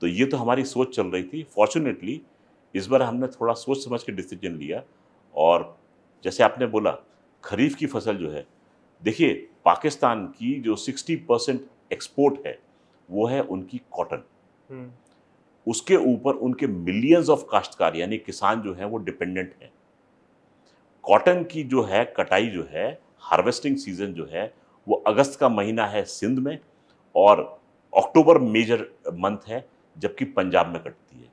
तो ये तो हमारी सोच चल रही थी। फॉर्चुनेटली इस बार हमने थोड़ा सोच समझ के डिसीजन लिया, और जैसे आपने बोला खरीफ की फसल जो है, देखिए पाकिस्तान की जो 60% एक्सपोर्ट है वो है उनकी कॉटन। उसके ऊपर उनके मिलियंस ऑफ काश्तकार यानी किसान जो हैं वो डिपेंडेंट हैं। कॉटन की जो है कटाई जो है, हार्वेस्टिंग सीजन जो है वो अगस्त का महीना है सिंध में, और अक्टूबर मेजर मंथ है जबकि पंजाब में कटती है।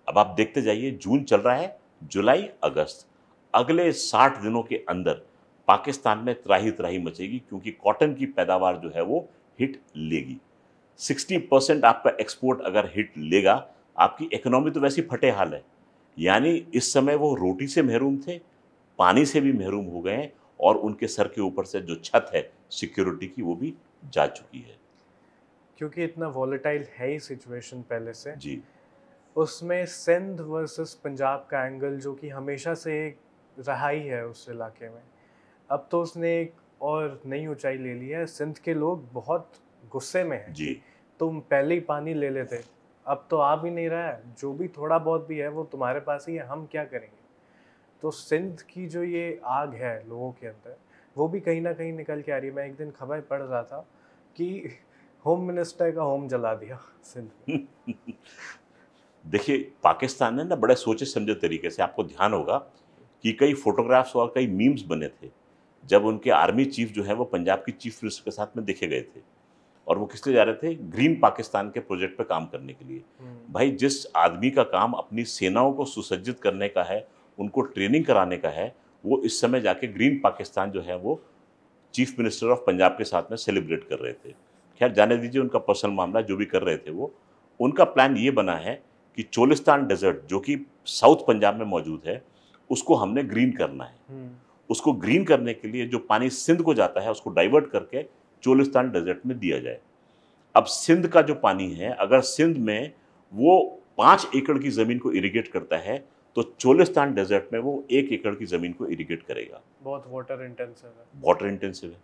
अब आप देखते जाइए, जून चल रहा है, जुलाई अगस्त, अगले 60 दिनों के अंदर पाकिस्तान में त्राही त्राही मचेगी, क्योंकि कॉटन की पैदावार जो है वो हिट लेगी। 60% आपका एक्सपोर्ट अगर हिट लेगा, आपकी इकोनॉमी तो वैसी फटे हाल है। यानी इस समय वो रोटी से महरूम थे, पानी से भी महरूम हो गए हैं, और उनके सर के ऊपर से जो छत है सिक्योरिटी की वो भी जा चुकी है। क्योंकि इतना वॉलेटाइल है ही सिचुएशन पहले से जी उसमें सिंध वर्सेस पंजाब का एंगल जो कि हमेशा से एक रहा ही है उस इलाके में, अब तो उसने एक और नई ऊंचाई ले ली है। सिंध के लोग बहुत गुस्से में हैं। जी तुम पहले ही पानी ले लेते, अब तो आ भी नहीं रहा है, जो भी थोड़ा बहुत भी है वो तुम्हारे पास ही है, हम क्या करेंगे। तो सिंध की जो ये आग है लोगों के अंदर, वो भी कहीं ना कहीं निकल के आ रही है। मैं एक दिन खबर पढ़ रहा था कि होम मिनिस्टर का होम जला दिया सिंध में। देखिए पाकिस्तान ने ना बड़े सोचे समझे तरीके से, आपको ध्यान होगा कि कई फोटोग्राफ्स और कई मीम्स बने थे जब उनके आर्मी चीफ जो है वो पंजाब की चीफ मिनिस्टर के साथ में देखे गए थे, और वो किस लिए जा रहे थे? ग्रीन पाकिस्तान के प्रोजेक्ट पे काम करने के लिए। भाई जिस आदमी का काम अपनी सेनाओं को सुसज्जित करने का है, उनको ट्रेनिंग कराने का है, वो इस समय जाके ग्रीन पाकिस्तान जो है वो चीफ मिनिस्टर ऑफ पंजाब के साथ में सेलिब्रेट कर रहे थे। खैर जाने दीजिए उनका पर्सनल मामला, जो भी कर रहे थे वो। उनका प्लान ये बना है कि चोलिस्तान डेजर्ट जो कि साउथ पंजाब में मौजूद है उसको हमने ग्रीन करना है। उसको ग्रीन करने के लिए जो पानी सिंध को जाता है उसको डाइवर्ट करके चोलिस्तान डेजर्ट में दिया जाए। अब सिंध का जो पानी है, अगर सिंध में वो 5 एकड़ की ज़मीन को इरिगेट करता है तो चोलिस्तान डेजर्ट में वो 1 एकड़ की ज़मीन को इरिगेट करेगा। बहुत वाटर इंटेंसिव है। वाटर इंटेंसिव है।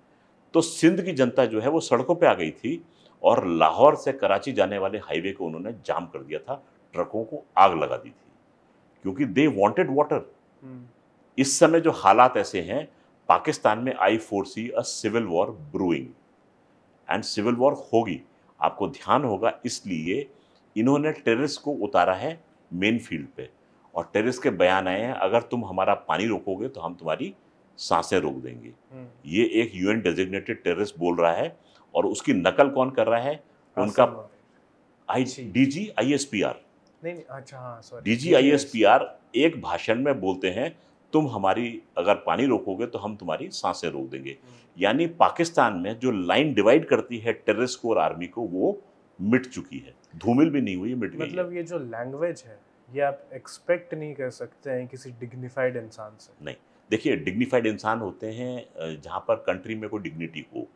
तो सिंध की जनता जो है वो सड़कों पे आ गई थी और लाहौर से कराची जाने वाले हाईवे को उन्होंने जाम कर दिया था, ट्रकों को आग लगा दी थी, क्योंकि दे वांटेड वाटर। इस समय जो हालात ऐसे हैं, पाकिस्तान में I foresee a civil war brewing, and civil war होगी, आपको ध्यान होगा। इसलिए इन्होंने टेररिस्ट को उतारा है मेन फील्ड पे, और टेररिस्ट के बयान आए हैं, अगर तुम हमारा पानी रोकोगे तो हम तुम्हारी सांसें रोक देंगे। ये एक यूएन डेजिग्नेटेड टेररिस्ट बोल रहा है, और उसकी नकल कौन कर रहा है? उनका डीजी आईएसपीआर, नहीं, अच्छा हाँ सॉरी, डीजी आईएसपीआर एक भाषण में बोलते हैं, तुम हमारी अगर पानी रोकोगे तो हम तुम्हारी सांसें रोक देंगे। यानी पाकिस्तान में जो लाइन डिवाइड करती है टेररिस्ट को और आर्मी को, वो मिट चुकी है, धूमिल भी नहीं हुई, मिट गई। मतलब ये जो लैंग्वेज है, ये आप एक्सपेक्ट नहीं कर सकते हैं किसी डिग्निफाइड इंसान से। नहीं, देखिए, डिग्निफाइड इंसान होते हैं जहाँ पर कंट्री में कोई डिग्निटी हो।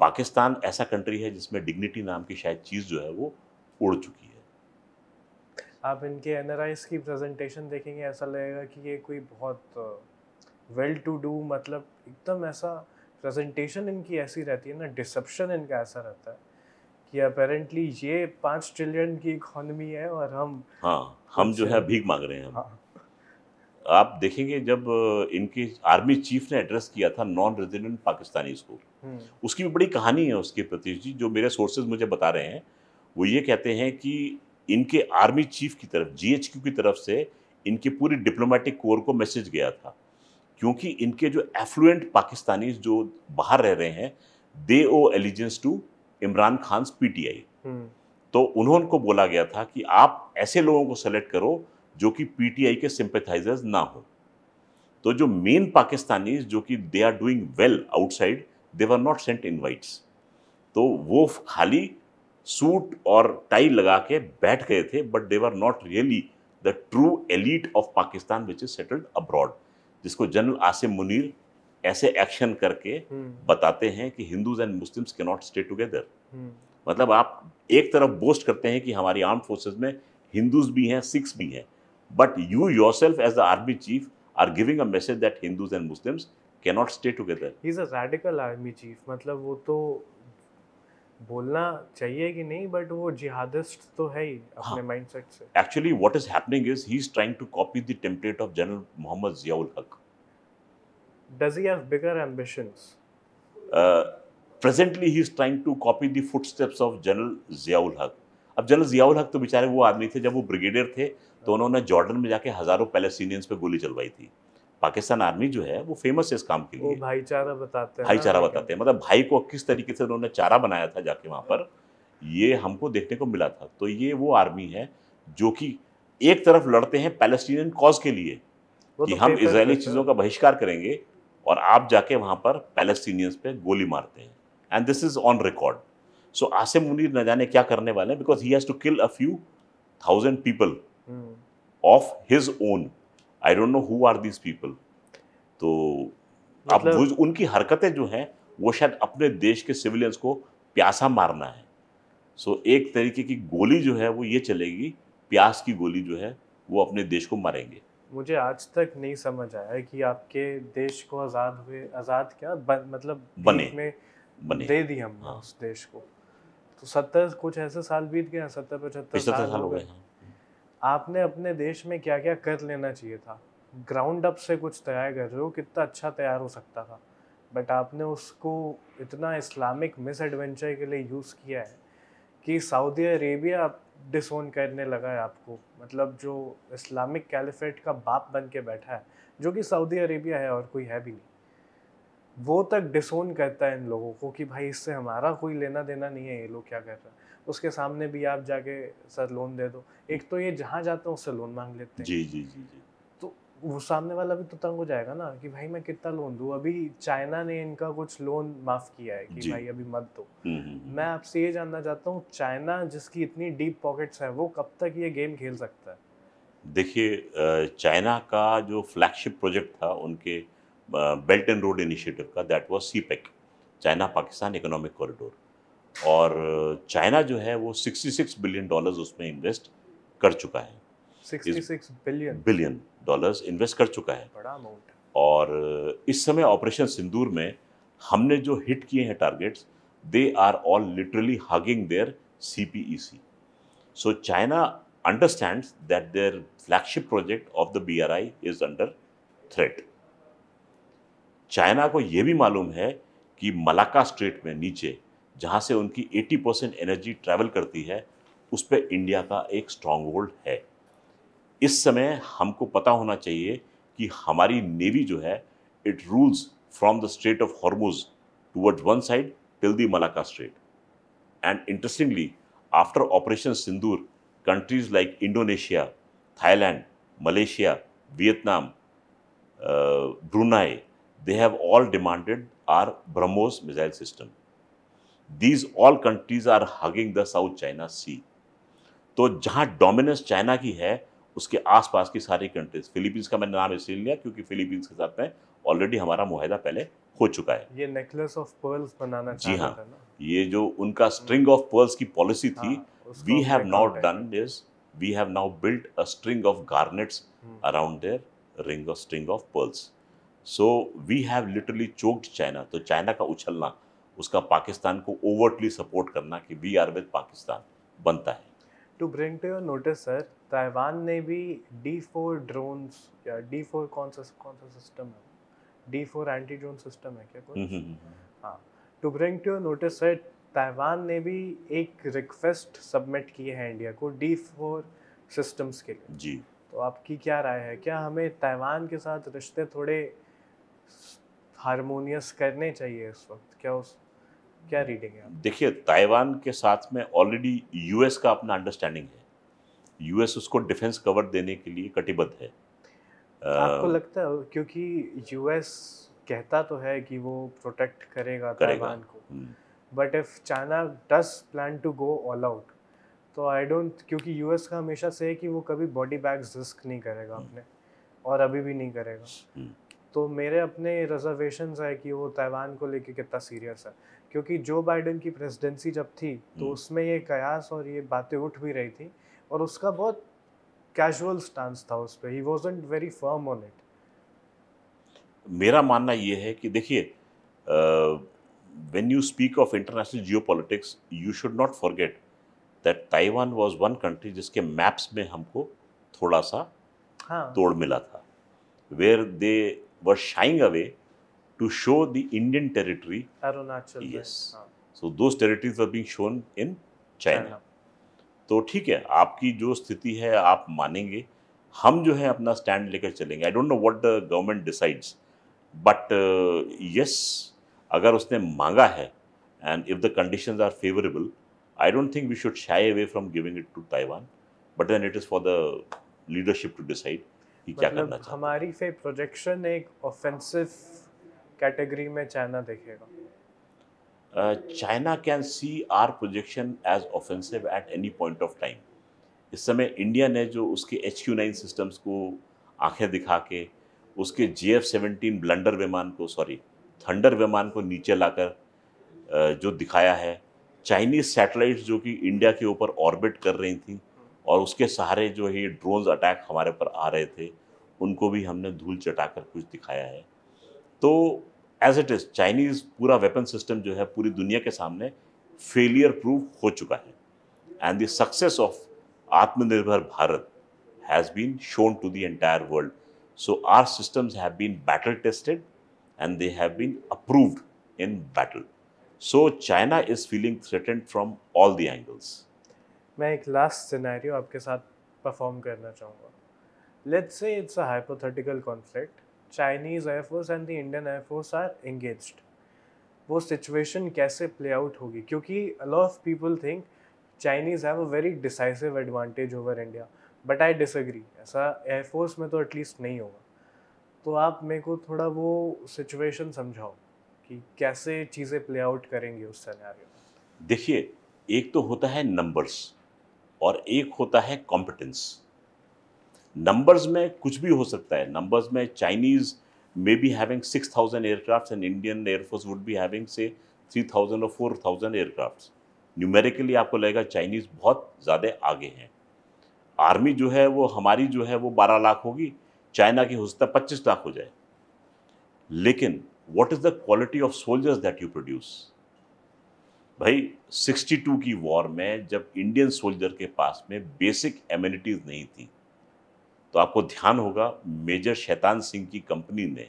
पाकिस्तान ऐसा कंट्री है जिसमें डिग्निटी नाम की शायद चीज़ जो है वो उड़ चुकी है। आप इनके एनआरआईज की प्रेजेंटेशन देखेंगे, ऐसा लगेगा कि ये कोई बहुत वेल टू डू, मतलब एकदम ऐसा प्रेजेंटेशन इनकी ऐसी रहती है ना, डिसेप्शन इनका ऐसा रहता है कि अपेरेंटली ये 5 ट्रिलियन की इकोनॉमी है और हम जो है भीख मांग रहे हैं। हाँ। आप देखेंगे जब इनके आर्मी चीफ ने एड्रेस किया था नॉन रेजिडेंट पाकिस्तानीज को, उसकी भी बड़ी कहानी है उसके प्रति जी, जो मेरे सोर्सेज मुझे बता रहे हैं। वो ये कहते हैं कि इनके आर्मी चीफ की तरफ, जीएचक्यू की तरफ से इनकी पूरी डिप्लोमेटिक कोर को मैसेज गया था, क्योंकि इनके जो एफ्लुएंट पाकिस्तानीज जो बाहर रह रहे हैं, they owe allegiance to Imran Khan PTI. तो उन्होंने बोला गया था कि आप ऐसे लोगों को सेलेक्ट करो जो कि पीटीआई के सिंपैथाइजर्स ना हो। तो जो मेन पाकिस्तानीज जो कि they are doing well outside, they were not sent invites. तो वो खाली सूट और टाई लगा के बैठ गए थे, but they were not really the true elite of Pakistan which is settled abroad, जिसको जनरल आसिम मुनीर ऐसे एक्शन करके बताते हैं कि Hindus and Muslims can not stay together. मतलब आप एक तरफ बोस्ट करते हैं कि हमारी आर्म्ड फोर्सेस में हिंदूज भी हैं, सिख्स भी हैं, but you yourself as the army chief are giving a message that Hindus and Muslims cannot stay together. He is a radical army chief, मतलब वो तो बोलना चाहिए कि नहीं, बट वो जिहादिस्ट तो है ही अपने माइंडसेट से। Actually, what is happening is he is trying to copy the template of General Muhammad Ziaul Haq. Does he have bigger ambitions? Presently, he is trying to copy the footsteps of General Ziaul Haq. अब general Ziaul हक तो बेचारे वो आदमी थे, जब वो brigadier थे तो उन्होंने जॉर्डन में जाके हजारों पैलेस्टीनियंस पे गोली चलवाई थी। पाकिस्तान आर्मी जो है वो फेमस है इस काम के लिए। वो भाईचारा बताते हैं, भाईचारा बताते हैं, मतलब भाई को किस तरीके से उन्होंने चारा बनाया था जाके वहाँ पर, ये हमको देखने को मिला था। तो ये वो आर्मी है जो कि एक तरफ लड़ते हैं पैलेस्टीनियन कॉज के लिए कि हम इजरायली चीज़ों का बहिष्कार करेंगे, और आप जाके वहाँ पर पैलेस्टीनियंस पे गोली मारते हैं, and this is on record. So Asim Munir न जाने क्या करने वाले हैं, because he has to kill a few thousand people of his own. I don't know who are these people. तो अब उनकी हरकतें जो हैं वो शायद अपने देश के सिविलियंस को प्यासा मारना है। सो एक तरीके की गोली जो है वो ये चलेगी, प्यास की गोली जो है वो अपने देश को मारेंगे। मुझे आज तक नहीं समझ आया कि आपके देश को आज़ाद क्या मतलब बने दे दी हमने उस देश को, तो 70 कुछ ऐसे साल बीत गए, 70-75 साल हो गए। आपने अपने देश में क्या क्या कर लेना चाहिए था, ग्राउंड अप से कुछ तैयार कर रहे हो, कितना अच्छा तैयार हो सकता था, बट आपने उसको इतना इस्लामिक मिस एडवेंचर के लिए यूज़ किया है कि सऊदी अरेबिया डिसोन करने लगा है आपको। मतलब जो इस्लामिक कैलिफेट का बाप बन के बैठा है, जो कि सऊदी अरेबिया है और कोई है भी नहीं, वो तक डिसोन करता है इन लोगों को कि भाई इससे हमारा कोई लेना देना नहीं है, ये लोग क्या कर रहे हैं। उसके सामने भी आप जाके सर लोन दे दो, एक तो ये जहाँ जाते हैं उससे लोन मांग लेते हैं। जी जी जी जी। तो वो सामने वाला भी तो तंग हो जाएगा ना कि भाई मैं कितना लोन दूँ। अभी चाइना ने इनका कुछ लोन माफ़ किया है कि भाई अभी मत दो। मैं आपसे ये जानना चाहता हूँ, चाइना जिसकी इतनी डीप पॉकेट्स है, वो कब तक ये गेम खेल सकता है? देखिए, चाइना का जो फ्लैगशिप प्रोजेक्ट था उनके बेल्ट एंड रोड इनिशिएटिव का, that was CPEC, China Pakistan economic corridor, और चाइना जो है वो $66 बिलियन उसमें इन्वेस्ट कर चुका है। 66 बिलियन डॉलर्स इन्वेस्ट कर चुका है, बड़ा अमाउंट। और इस समय ऑपरेशन सिंदूर में हमने जो हिट किए हैं targets, they are all literally hugging their CPEC. So China understands that their flagship project of the BRI is under threat. China को यह भी मालूम है कि मलाक्का स्ट्रेट में नीचे जहां से उनकी 80% एनर्जी ट्रैवल करती है, उस पर इंडिया का एक स्ट्रांग होल्ड है। इस समय हमको पता होना चाहिए कि हमारी नेवी जो है, it rules from the straight of Hormuz towards one side till the Malacca straight. And interestingly, after Operation Sindoor, countries like Indonesia, Thailand, Malaysia, Vietnam, Brunei, they have all demanded our BrahMos missile system. These all countries are hugging the South China Sea. तो जहाँ dominance China की है, उसके आसपास की सारी countries, Philippines का मैंने नाम इसलिए लिया क्योंकि फिलीपींस के साथ में ऑलरेडी हमारा मुआहदा पहले हो चुका है। ये नेकलेस ऑफ पर्ल्स बनाना जी हाँ, था ना? ये जो उनका स्ट्रिंग ऑफ पर्ल्स की पॉलिसी थी, we have not done this, we have now built a string of garnets around their ring of string of pearls. So we have literally choked China. तो चाइना का उछलना, उसका पाकिस्तान को overtly support करना कि we are with Pakistan बनता है। To bring to your notice sir, Taiwan ने भी D4 ड्रोन्स या D4 कौन सा सिस्टम है, D4 एंटी ड्रोन सिस्टम है क्या कोई? हाँ, to bring to your notice sir, Taiwan ने भी एक रिक्वेस्ट सबमिट की है इंडिया को D4 सिस्टम्स के लिए जी। तो आपकी क्या राय है? क्या हमें ताइवान के साथ रिश्ते थोड़े हारमोनियस करने चाहिए इस वक्त? क्या रीडिंग है? देखिए, ताइवान के साथ में ऑलरेडी यूएस का अपना अंडरस्टैंडिंग है। यूएस उसको डिफेंस कवर देने के लिए कटिबद्ध है। आपको लगता है, क्योंकि यूएस कहता तो है कि वो प्रोटेक्ट करेगा ताइवान को, but if China does plan to go all out, तो आई डोंट, क्योंकि यूएस का हमेशा से है कि वो कभी बॉडी बैग्स रिस्क नहीं करेगा अपने, और अभी भी नहीं करेगा। तो मेरे अपने रिजर्वेशंस है कि वो ताइवान को लेके कितना सीरियस है, क्योंकि जो बाइडेन की प्रेसिडेंसी जब थी तो उसमें ये कयास और ये बातें उठ भी रही थी, और उसका बहुत कैजुअल स्टांस था उस पर, he wasn't very firm on it. मेरा मानना ये है कि देखिए, when you speak of international geopolitics, you should not forget that Taiwan was one country जिसके मैप्स में हमको थोड़ा सा तोड़ मिला था, where they were shying away to show the Indian territory, Arunachal. Yes, so those territories were being shown in China. तो ठीक है, आपकी जो स्थिति है आप मानेंगे, हम जो है अपना स्टैंड लेकर चलेंगे। I don't know what the government decides, but yes, अगर उसने मांगा है and if the conditions are favourable, I don't think we should shy away from giving it to Taiwan, but then it is for the leadership to decide कि क्या करना चाहिए। हमारी फे प्रोजेक्शन एक ऑफेंसिव कैटेगरी में चाइना देखेगा। China can see our projection as offensive at any point of time. इस समय इंडिया ने जो उसके HQ-9 सिस्टम्स को आंखें दिखा के, उसके JF-17 ब्लंडर विमान को, थंडर विमान को नीचे लाकर जो दिखाया है, चाइनीज सैटेलाइट्स जो कि इंडिया के ऊपर ऑर्बिट कर रही थी और उसके सहारे जो है ड्रोन्स अटैक हमारे ऊपर आ रहे थे, उनको भी हमने धूल चटाकर कुछ दिखाया है। तो एज इट इज, चाइनीज पूरा वेपन सिस्टम जो है पूरी दुनिया के सामने फेलियर प्रूफ हो चुका है, and the success of Atmanirbhar Bharat has been shown to the entire world. So our systems have been battle tested and they have been approved in battle. So China is feeling threatened from all the angles. मैं एक last scenario आपके साथ perform करना चाहूँगा। Let's say it's a hypothetical conflict, Chinese Air Force and the Indian Air Force are engaged. वो situation कैसे play out होगी? क्योंकि a lot of people think Chinese have a very decisive advantage over India, but I disagree. ऐसा Air Force में तो at least नहीं होगा। तो आप मेरे को थोड़ा वो सिचुएशन समझाओ कि कैसे चीज़ें प्ले आउट करेंगी उस सिनेरियो में। देखिए, एक तो होता है नंबर्स और एक होता है कॉम्पिटेंस। नंबर्स में कुछ भी हो सकता है। नंबर्स में Chinese may be having 6000 aircraft and Indian air force would be having से 3000 और 4000 एयरक्राफ्ट। न्यूमेरिकली आपको लगेगा चाइनीज बहुत ज़्यादा आगे हैं। आर्मी जो है वो हमारी जो है वो 12 लाख होगी, चाइना की हो सकता है 25 लाख हो जाए। लेकिन what is the quality of soldiers that you produce. भाई 62 की वॉर में जब इंडियन सोल्जर के पास में बेसिक एमिनिटीज नहीं थी, तो आपको ध्यान होगा मेजर शैतान सिंह की कंपनी ने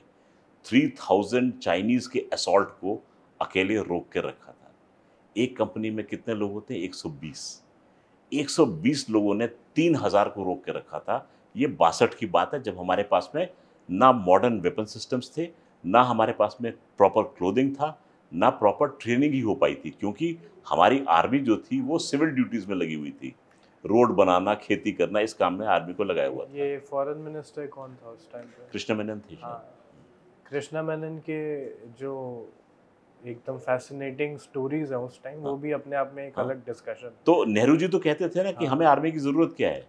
3000 चाइनीज के असॉल्ट को अकेले रोक के रखा था। एक कंपनी में कितने लोग होते हैं? 120 लोगों ने 3000 को रोक के रखा था। ये 62 की बात है, जब हमारे पास में ना मॉडर्न वेपन सिस्टम्स थे, ना हमारे पास में प्रॉपर क्लोथिंग था, ना प्रॉपर ट्रेनिंग ही हो पाई थी, क्योंकि हमारी आर्मी जो थी वो सिविल ड्यूटीज में लगी हुई थी। रोड बनाना, खेती करना, इस काम में आर्मी को लगाया हुआ था। ये फॉरेन मिनिस्टर कौन था उस टाइम पे? कृष्ण मेनन थे। हाँ, कृष्णा मेनन के जो एकदम फैसिनेटिंग स्टोरीज हैं उस टाइम, वो भी अपने आप में एक अलग डिस्कशन। तो नेहरू जी तो कहते थे ना कि हमें आर्मी की जरूरत क्या है।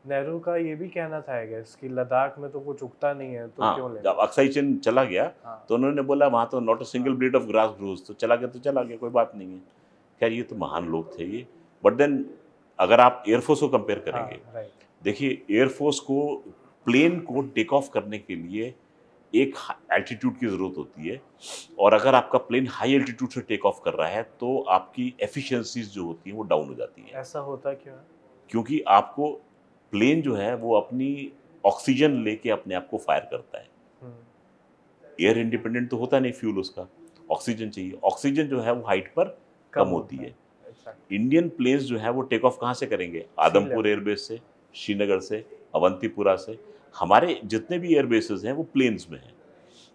नेहरू का ये भी कहना था आई गेस कि लद्दाख में तो कुछ उगता नहीं है, तो क्यों ले। जब अक्साई चिन चला गया तो उन्होंने बोला वहां तो not a single blade of grass grows, तो चला गया, कोई बात नहीं है। खैर ये तो महान लोग थे ये। बट देन अगर आप एयरफोर्स को कंपेयर करेंगे, देखिए एयरफोर्स को प्लेन को टेक ऑफ करने के लिए एक एल्टीट्यूड की ज़रूरत होती है, और अगर आपका प्लेन हाई एल्टीट्यूड से टेक ऑफ कर रहा है तो आपकी एफिशिएंसीज जो होती हैं वो डाउन हो जाती हैं। ऐसा होता क्यों है? क्योंकि आपको प्लेन जो है वो अपनी ऑक्सीजन लेके अपने आप को फायर करता है। एयर इंडिपेंडेंट तो होता नहीं फ्यूल, उसका ऑक्सीजन चाहिए। ऑक्सीजन जो है वो हाइट पर कम होती है। इंडियन प्लेन्स जो है वो टेक ऑफ कहाँ से करेंगे? आदमपुर एयरबेस से, श्रीनगर से, अवंतीपुरा से। हमारे जितने भी एयरबेसेस हैं वो प्लेन्स में हैं।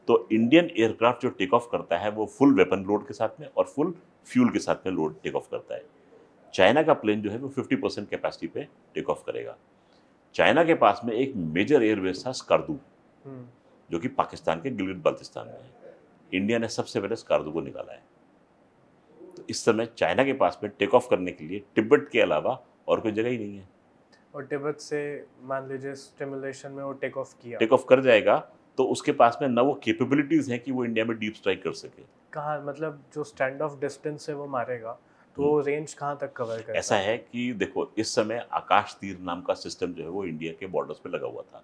तो इंडियन एयरक्राफ्ट जो टेक ऑफ करता है वो फुल वेपन लोड के साथ में और फुल फ्यूल के साथ में लोड टेक ऑफ करता है। चाइना का प्लेन जो है वो 50% कैपेसिटी पे टेक ऑफ करेगा। चाइना के पास में एक मेजर एयरबेस था स्कार्दू, जो कि पाकिस्तान के गिलगित बाल्टिस्तान में है। इंडिया ने सबसे पहले स्कार्दू को निकाला है। तो इस समय चाइना के पास में टेक ऑफ करने के लिए तिब्बत के अलावा और कोई जगह ही नहीं है। और तिब्बत से मान लीजिए स्टिमुलेशन में वो टेक ऑफ कर जाएगा तो उसके पास में ना वो कैपेबिलिटीज हैं कि वो इंडिया में डीप स्ट्राइक कर सके। कहाँ, मतलब जो स्टैंड ऑफ डिस्टेंस से वो मारेगा तो वो रेंज कहाँ तक कवर करेगा? ऐसा है कि देखो इस समय आकाश तीर नाम का सिस्टम जो है वो इंडिया के बॉर्डर्स पे लगा हुआ था।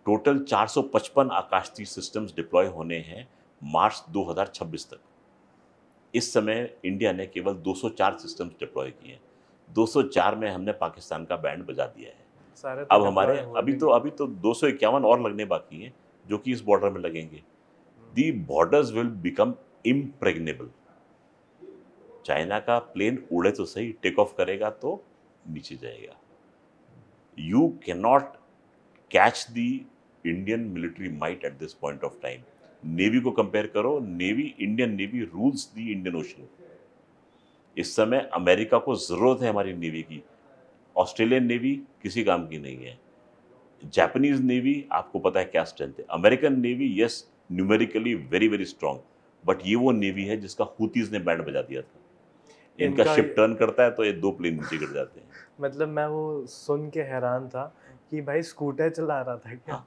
टोटल 455 आकाश तीर सिस्टम्स डिप्लॉय होने हैं मार्च 2026 तक। इस समय इंडिया ने केवल 204 सिस्टम्स डिप्लॉय किए हैं। 204 में हमने पाकिस्तान का बैंड बजा दिया है। सारे अब हमारे अभी तो 251 और लगने बाकी हैं जो कि इस बॉर्डर में लगेंगे। The borders will become impregnable. China का प्लेन उड़े तो सही, टेक ऑफ करेगा तो नीचे जाएगा। You can not catch the Indian military might at this point of time. Navy को कंपेयर करो, Indian navy rules the Indian ocean. इस समय अमेरिका को जरूरत है हमारी नेवी की। ऑस्ट्रेलियन नेवी किसी काम की नहीं है। जापानीज नेवी आपको पता है क्या स्ट्रेंथ है। American navy yes numerically very very strong, but ये वो नेवी है जिसका हुतीज ने बैंड बजा दिया था। इनका शिप टर्न करता है तो ये 2 प्लेन नीचे गिर जाते हैं। मतलब मैं वो सुन के हैरान था कि भाई स्कूटर चला रहा था क्या?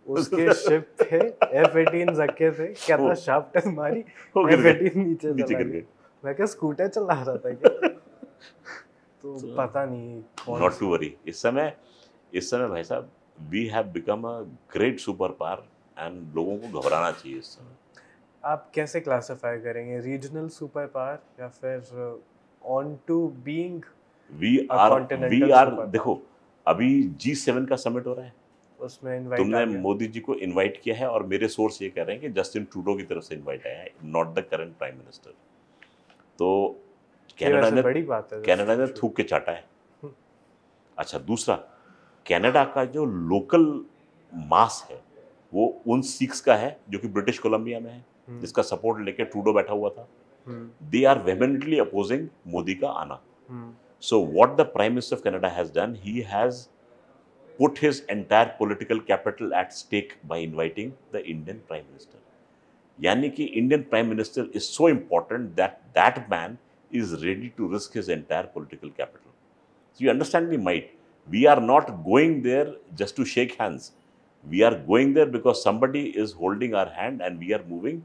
उसके शिप पे F-18 रखे थे, क्या था शाफ्ट मारी, F-18 नीचे गिर गए। मैं क्या स्कूटर चला रहा था क्या? तो पता नहीं कौन। Not to worry. इस समय भाई साहब we have become a great super power and लोगों को घबराना चाहिए इस समय। आप कैसे क्लासिफाई करेंगे, रीजनल सुपर पावर या फिर on to being we are देखो अभी G7 का समिट हो रहा है, उसमें इनवाइट तुमने मोदी जी को इनवाइट किया है और मेरे सोर्स ये कह रहे हैं कि जस्टिन ट्रूडो की तरफ से इनवाइट आया है, not the current prime minister. तो कनाडा ने थूक के चाटा है। अच्छा, दूसरा कनाडा का जो लोकल मास है वो उन सिख्स का है जो कि ब्रिटिश कोलंबिया में है, जिसका सपोर्ट लेके ट्रूडो बैठा हुआ था। दे आर वेहेमेंटली अपोजिंग मोदी का आना। So what the prime minister of Canada has done, he has put his entire political capital at stake by inviting the Indian Prime Minister. यानी कि Indian Prime Minister is so important that that man is ready to risk his entire political capital. So you understand the might. We are not going there just to shake hands. We are going there because somebody is holding our hand and we are moving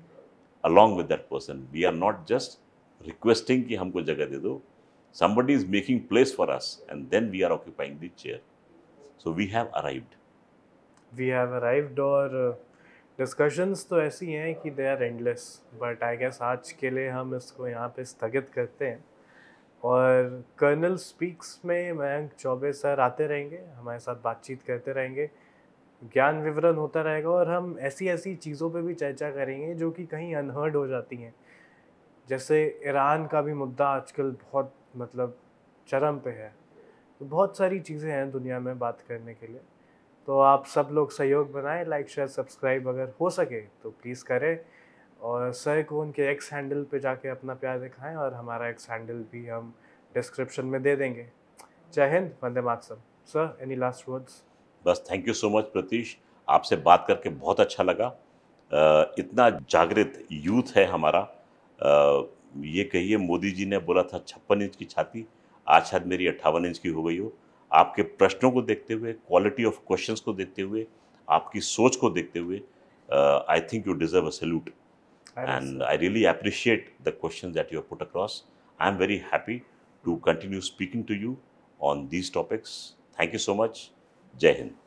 along with that person. We are not just requesting कि हमको जगह दे दो. Somebody is making place for us and then we are occupying the chair. So we have arrived. और discussions तो ऐसी हैं कि they are endless, but I guess आज के लिए हम इसको यहाँ पे स्थगित करते हैं। और कर्नल स्पीक्स में मयंक चौबे सर आते रहेंगे, हमारे साथ बातचीत करते रहेंगे, ज्ञान विवरण होता रहेगा और हम ऐसी ऐसी चीज़ों पे भी चर्चा करेंगे जो कि कहीं अनहर्ड हो जाती हैं। जैसे ईरान का भी मुद्दा आजकल बहुत मतलब चरम पे है। तो बहुत सारी चीज़ें हैं दुनिया में बात करने के लिए। तो आप सब लोग सहयोग बनाएं, लाइक शेयर सब्सक्राइब अगर हो सके तो प्लीज़ करें। और सर को उनके एक्स हैंडल पे जाके अपना प्यार दिखाएं और हमारा एक्स हैंडल भी हम डिस्क्रिप्शन में दे देंगे। जय हिंद, वंदे मातरम। Sir, any last words? बस thank you so much Pratish, आपसे बात करके बहुत अच्छा लगा। इतना जागृत यूथ है हमारा। ये कहिए मोदी जी ने बोला था 56 इंच की छाती, आज शायद मेरी 58 इंच की हो गई हो। आपके प्रश्नों को देखते हुए, क्वालिटी ऑफ क्वेश्चंस को देखते हुए, आपकी सोच को देखते हुए, I think you deserve a salute and I really appreciate the questions that you have put across. I am very happy to continue speaking to you on these topics. Thank you so much. Jai Hind.